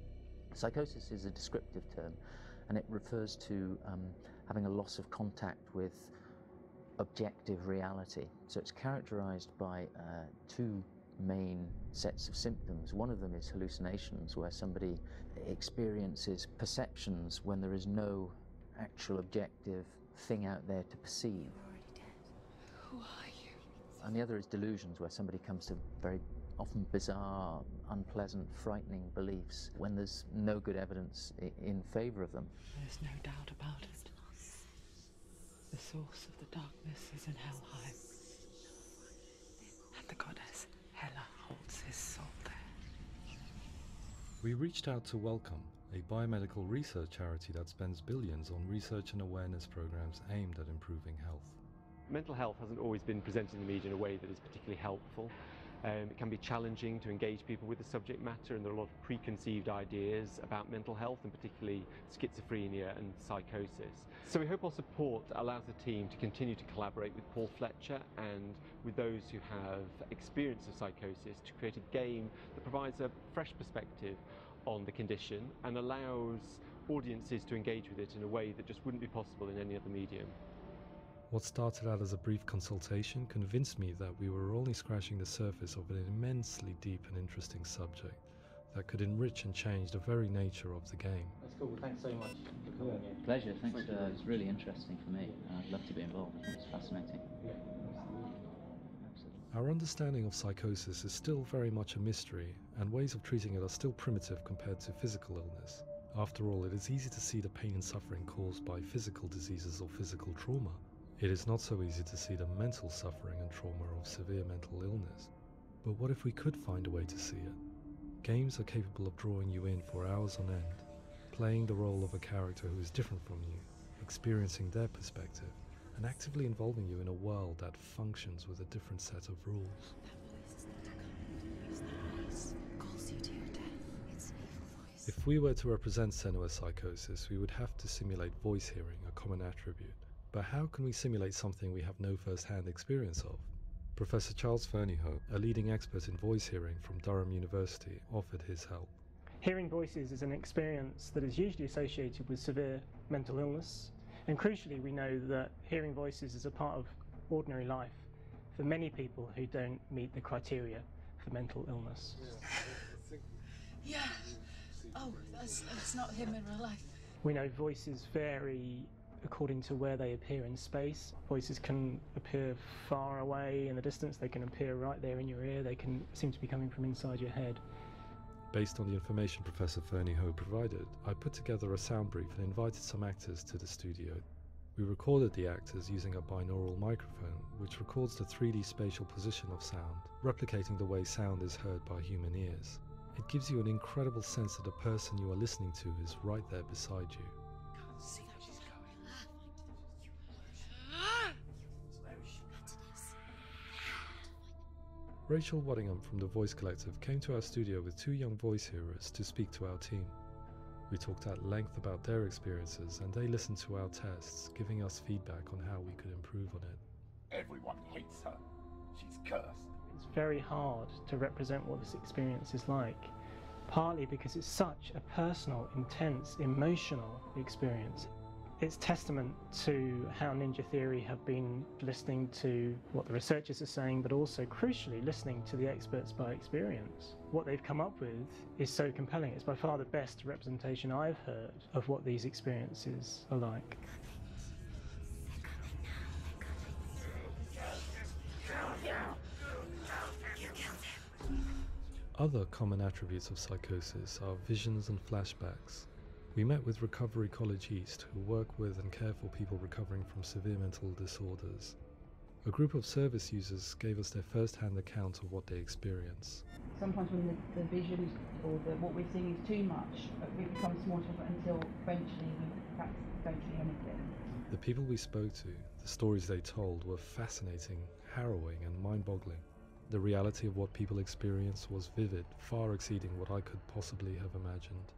Psychosis is a descriptive term, and it refers to having a loss of contact with objective reality. So it's characterized by two main sets of symptoms. One of them is hallucinations, where somebody experiences perceptions when there is no actual objective thing out there to perceive. You're already dead. Who are you? And the other is delusions, where somebody comes to very often bizarre, unpleasant, frightening beliefs when there's no good evidence in favor of them. There's no doubt about it. The source of the darkness is in Helheim. And the goddess Hela holds his soul there. We reached out to Welcome, a biomedical research charity that spends billions on research and awareness programs aimed at improving health. Mental health hasn't always been presented in the media in a way that is particularly helpful. It can be challenging to engage people with the subject matter, and there are a lot of preconceived ideas about mental health, and particularly schizophrenia and psychosis. So we hope our support allows the team to continue to collaborate with Paul Fletcher and with those who have experience of psychosis to create a game that provides a fresh perspective on the condition and allows audiences to engage with it in a way that just wouldn't be possible in any other medium. What started out as a brief consultation convinced me that we were only scratching the surface of an immensely deep and interesting subject that could enrich and change the very nature of the game. That's cool. Thanks so much for coming here. Pleasure. Thanks. It's really interesting for me. I'd love to be involved. I think it's fascinating. Yeah, Our understanding of psychosis is still very much a mystery, and ways of treating it are still primitive compared to physical illness. After all, it is easy to see the pain and suffering caused by physical diseases or physical trauma. It is not so easy to see the mental suffering and trauma of severe mental illness. But what if we could find a way to see it? Games are capable of drawing you in for hours on end, playing the role of a character who is different from you, experiencing their perspective, and actively involving you in a world that functions with a different set of rules. If we were to represent Senua's psychosis, we would have to simulate voice hearing, a common attribute. But how can we simulate something we have no first-hand experience of? Professor Charles Fernyhough, a leading expert in voice hearing from Durham University, offered his help. Hearing voices is an experience that is usually associated with severe mental illness, and crucially we know that hearing voices is a part of ordinary life for many people who don't meet the criteria for mental illness. Yeah. Oh, that's not him in real life. We know voices vary according to where they appear in space. Voices can appear far away in the distance, they can appear right there in your ear, they can seem to be coming from inside your head. Based on the information Professor Fernyhough provided, I put together a sound brief and invited some actors to the studio. We recorded the actors using a binaural microphone, which records the 3D spatial position of sound, replicating the way sound is heard by human ears. It gives you an incredible sense that the person you are listening to is right there beside you. Rachel Waddingham from the Voice Collective came to our studio with two young voice hearers to speak to our team. We talked at length about their experiences, and they listened to our tests, giving us feedback on how we could improve on it. Everyone hates her. She's cursed. It's very hard to represent what this experience is like, partly because it's such a personal, intense, emotional experience. It's testament to how Ninja Theory have been listening to what the researchers are saying, but also, crucially, listening to the experts by experience. What they've come up with is so compelling. It's by far the best representation I've heard of what these experiences are like. Other common attributes of psychosis are visions and flashbacks. We met with Recovery College East, who work with and care for people recovering from severe mental disorders. A group of service users gave us their first-hand account of what they experience. Sometimes when the visions or what we're seeing is too much, it becomes more difficult until eventually we perhaps don't see anything. The people we spoke to, the stories they told, were fascinating, harrowing and mind-boggling. The reality of what people experienced was vivid, far exceeding what I could possibly have imagined.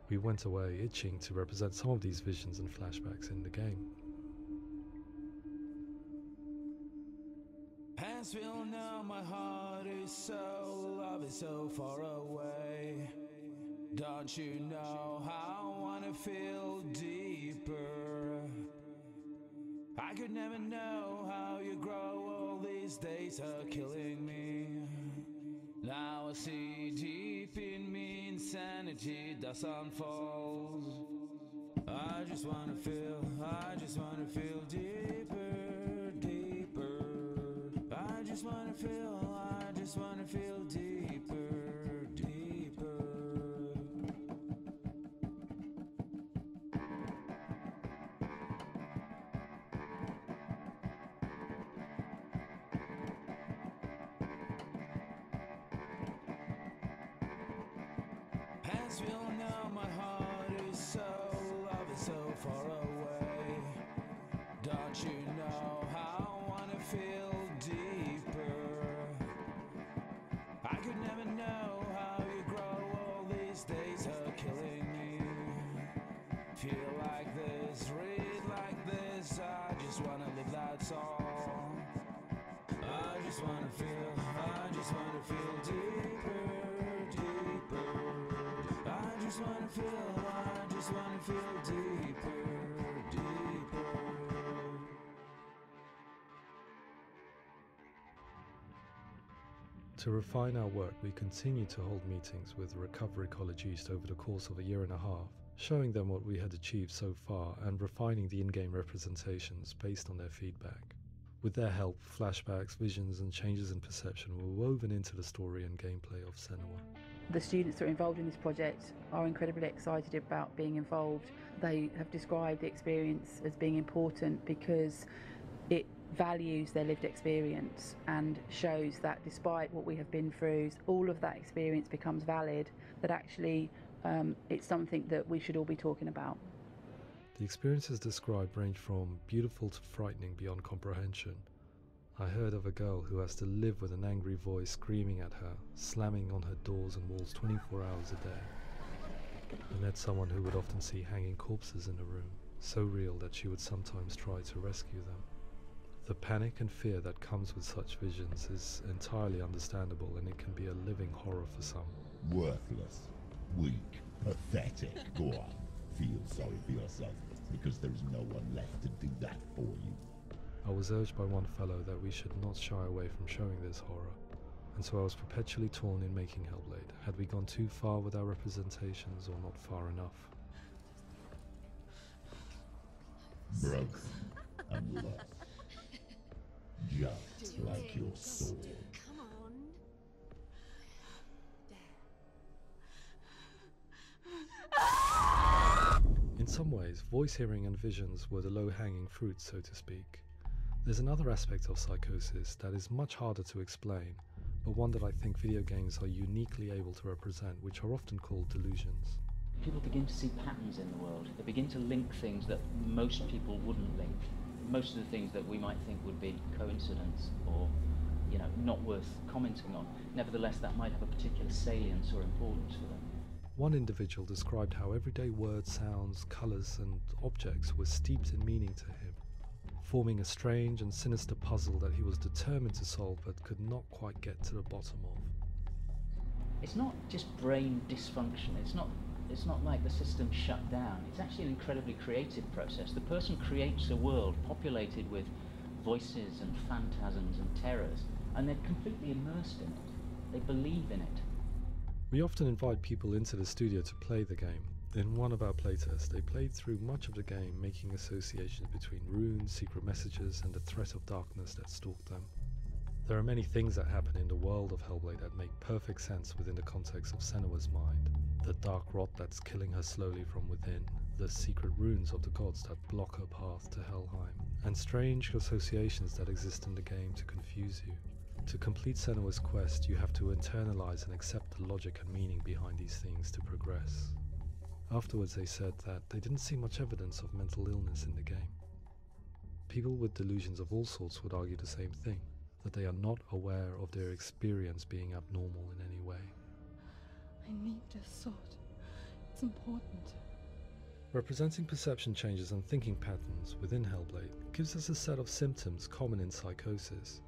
We went away itching to represent some of these visions and flashbacks in the game. Pansville, now my heart is so, love is so far away. Don't you know how I wanna feel deeper? could never know how you grow, all these days are killing me. Now I see deep in me insanity does unfold. I just wanna feel deeper, deeper. I just wanna feel deeper, deeper. As we all know, my heart is so, love is so far away. Don't you know how I wanna feel deeper? I could never know how you grow, all these days are killing me. Feel like this, read like this, I just wanna live, that's all. I just wanna feel deeper, deeper. I just wanna feel deeper, deeper. To refine our work, we continue to hold meetings with Recovery College East over the course of a year and a half, showing them what we had achieved so far and refining the in-game representations based on their feedback. With their help, flashbacks, visions and changes in perception were woven into the story and gameplay of Senua. The students that are involved in this project are incredibly excited about being involved. They have described the experience as being important because it values their lived experience and shows that despite what we have been through, all of that experience becomes valid, that actually it's something that we should all be talking about. The experiences described range from beautiful to frightening beyond comprehension. I heard of a girl who has to live with an angry voice screaming at her, slamming on her doors and walls 24 hours a day. I met someone who would often see hanging corpses in a room, so real that she would sometimes try to rescue them. The panic and fear that comes with such visions is entirely understandable, and it can be a living horror for some. Worthless, weak, pathetic. Go on, feel sorry for yourself, because there is no one left to do that for you. I was urged by one fellow that we should not shy away from showing this horror, and so I was perpetually torn in making Hellblade. Had we gone too far with our representations or not far enough? Broken and lost. Just like your soul. Come on. In some ways, voice hearing and visions were the low-hanging fruit, so to speak. There's another aspect of psychosis that is much harder to explain, but one that I think video games are uniquely able to represent, which are often called delusions. People begin to see patterns in the world. They begin to link things that most people wouldn't link. Most of the things that we might think would be coincidence or, not worth commenting on. Nevertheless, that might have a particular salience or importance for them. One individual described how everyday words, sounds, colours and objects were steeped in meaning to him, forming a strange and sinister puzzle that he was determined to solve but could not quite get to the bottom of. It's not just brain dysfunction. It's not like the system shut down. It's actually an incredibly creative process. The person creates a world populated with voices and phantasms and terrors, and they're completely immersed in it. They believe in it. We often invite people into the studio to play the game. In one of our playtests, they played through much of the game, making associations between runes, secret messages, and the threat of darkness that stalked them. There are many things that happen in the world of Hellblade that make perfect sense within the context of Senua's mind. The dark rot that's killing her slowly from within, the secret runes of the gods that block her path to Helheim, and strange associations that exist in the game to confuse you. To complete Senua's quest, you have to internalize and accept the logic and meaning behind these things to progress. Afterwards they said that they didn't see much evidence of mental illness in the game. People with delusions of all sorts would argue the same thing, that they are not aware of their experience being abnormal in any way. I need this sword. It's important. Representing perception changes and thinking patterns within Hellblade gives us a set of symptoms common in psychosis.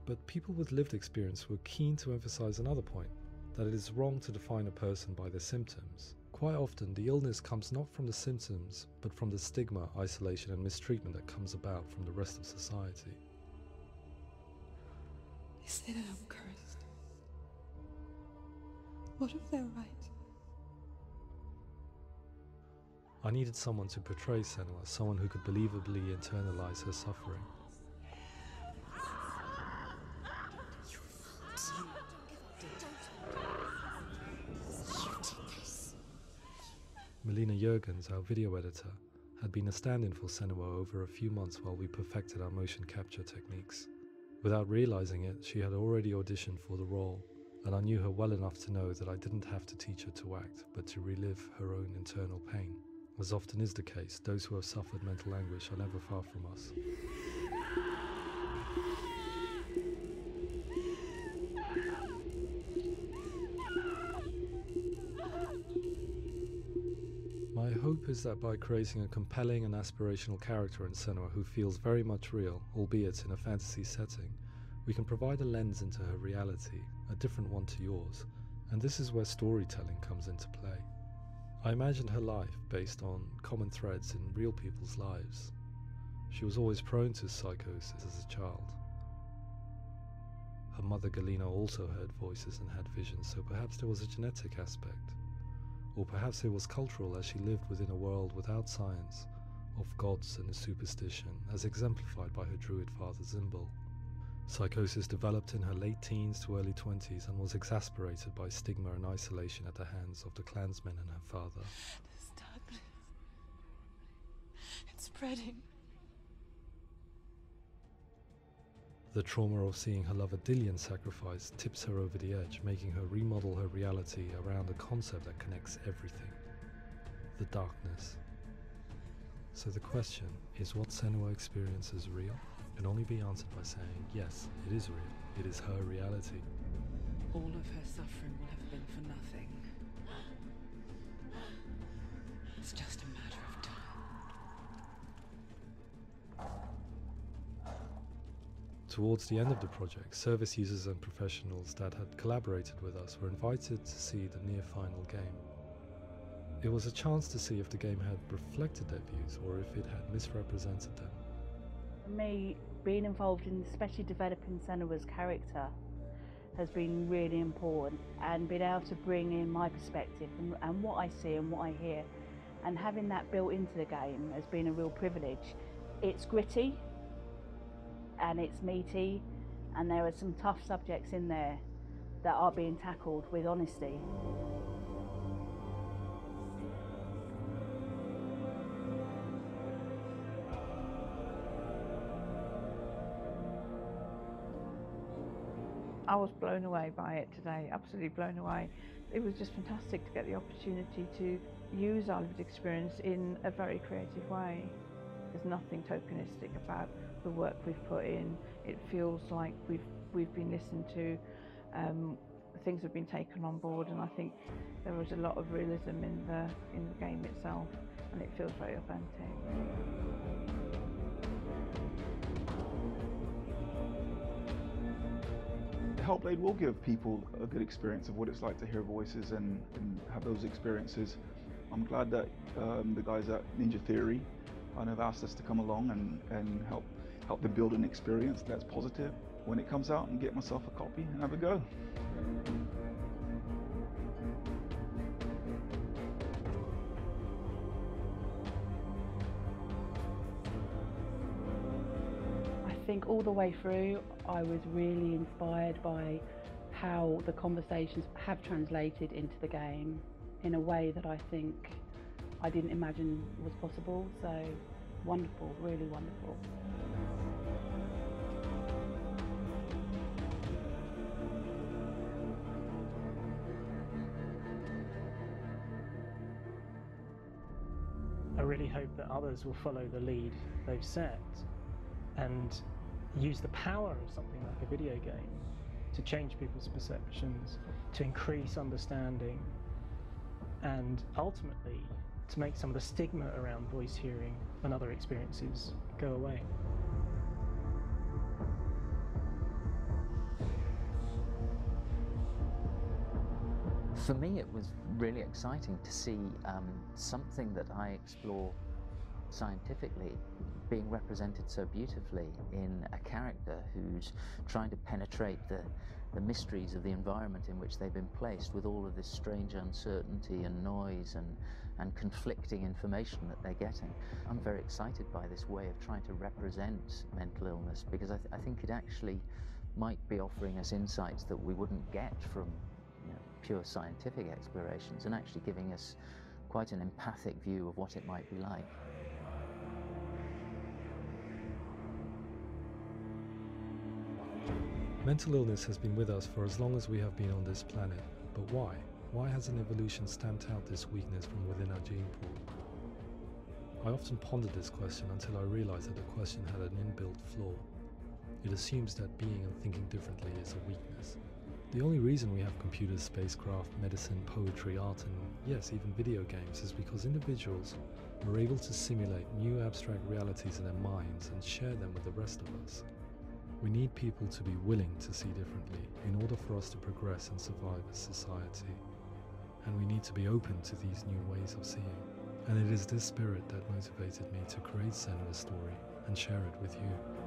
But people with lived experience were keen to emphasize another point, that it is wrong to define a person by their symptoms. quite often the illness comes not from the symptoms, but from the stigma, isolation and mistreatment that comes about from the rest of society. They say that I'm cursed. What if they're right? I needed someone to portray Senua, someone who could believably internalize her suffering. Melina Jurgens, our video editor, had been a stand-in for Senua over a few months while we perfected our motion capture techniques. Without realizing it, she had already auditioned for the role, and I knew her well enough to know that I didn't have to teach her to act, but to relive her own internal pain. As often is the case, those who have suffered mental anguish are never far from us. My hope is that by creating a compelling and aspirational character in Senua who feels very much real, albeit in a fantasy setting, we can provide a lens into her reality, a different one to yours, and this is where storytelling comes into play. I imagined her life based on common threads in real people's lives. She was always prone to psychosis as a child. Her mother Galina also heard voices and had visions, so perhaps there was a genetic aspect. Or perhaps it was cultural, as she lived within a world without science, of gods and a superstition, as exemplified by her druid father Zimbal. Psychosis developed in her late teens to early 20s and was exacerbated by stigma and isolation at the hands of the clansmen and her father. This darkness, it's spreading. The trauma of seeing her lover Dillian sacrificed tips her over the edge, making her remodel her reality around a concept that connects everything: the darkness. So the question, is what Senua experiences real? Can only be answered by saying, yes, it is real. It is her reality. All of her suffering will have been for nothing. It's just a matter of time. Towards the end of the project, service users and professionals that had collaborated with us were invited to see the near-final game. It was a chance to see if the game had reflected their views or if it had misrepresented them. For me, being involved in especially developing Senua's character has been really important, and being able to bring in my perspective and what I see and what I hear, and having that built into the game has been a real privilege. It's gritty and it's meaty, and there are some tough subjects in there that are being tackled with honesty. I was blown away by it today, absolutely blown away. It was just fantastic to get the opportunity to use our lived experience in a very creative way. There's nothing tokenistic about the work we've put in. It feels like we've been listened to, things have been taken on board, and I think there was a lot of realism in the game itself, and it feels very authentic. Hellblade will give people a good experience of what it's like to hear voices and have those experiences. I'm glad that the guys at Ninja Theory have asked us to come along and help them build an experience that's positive when it comes out, and get myself a copy and have a go. I think all the way through I was really inspired by how the conversations have translated into the game in a way that I think I didn't imagine was possible. So wonderful, really wonderful. I really hope that others will follow the lead they've set and use the power of something like a video game to change people's perceptions, to increase understanding, and ultimately to make some of the stigma around voice hearing and other experiences go away. For me, it was really exciting to see something that I explore scientifically being represented so beautifully in a character who's trying to penetrate the mysteries of the environment in which they've been placed, with all of this strange uncertainty and noise and conflicting information that they're getting. I'm very excited by this way of trying to represent mental illness, because I think it actually might be offering us insights that we wouldn't get from pure scientific explorations, and actually giving us quite an empathic view of what it might be like. Mental illness has been with us for as long as we have been on this planet, but why? Why hasn't evolution stamped out this weakness from within our gene pool? I often pondered this question until I realized that the question had an inbuilt flaw. It assumes that being and thinking differently is a weakness. The only reason we have computers, spacecraft, medicine, poetry, art, and yes, even video games is because individuals are able to simulate new abstract realities in their minds and share them with the rest of us. We need people to be willing to see differently in order for us to progress and survive as society. And we need to be open to these new ways of seeing. And it is this spirit that motivated me to create Senua's story and share it with you.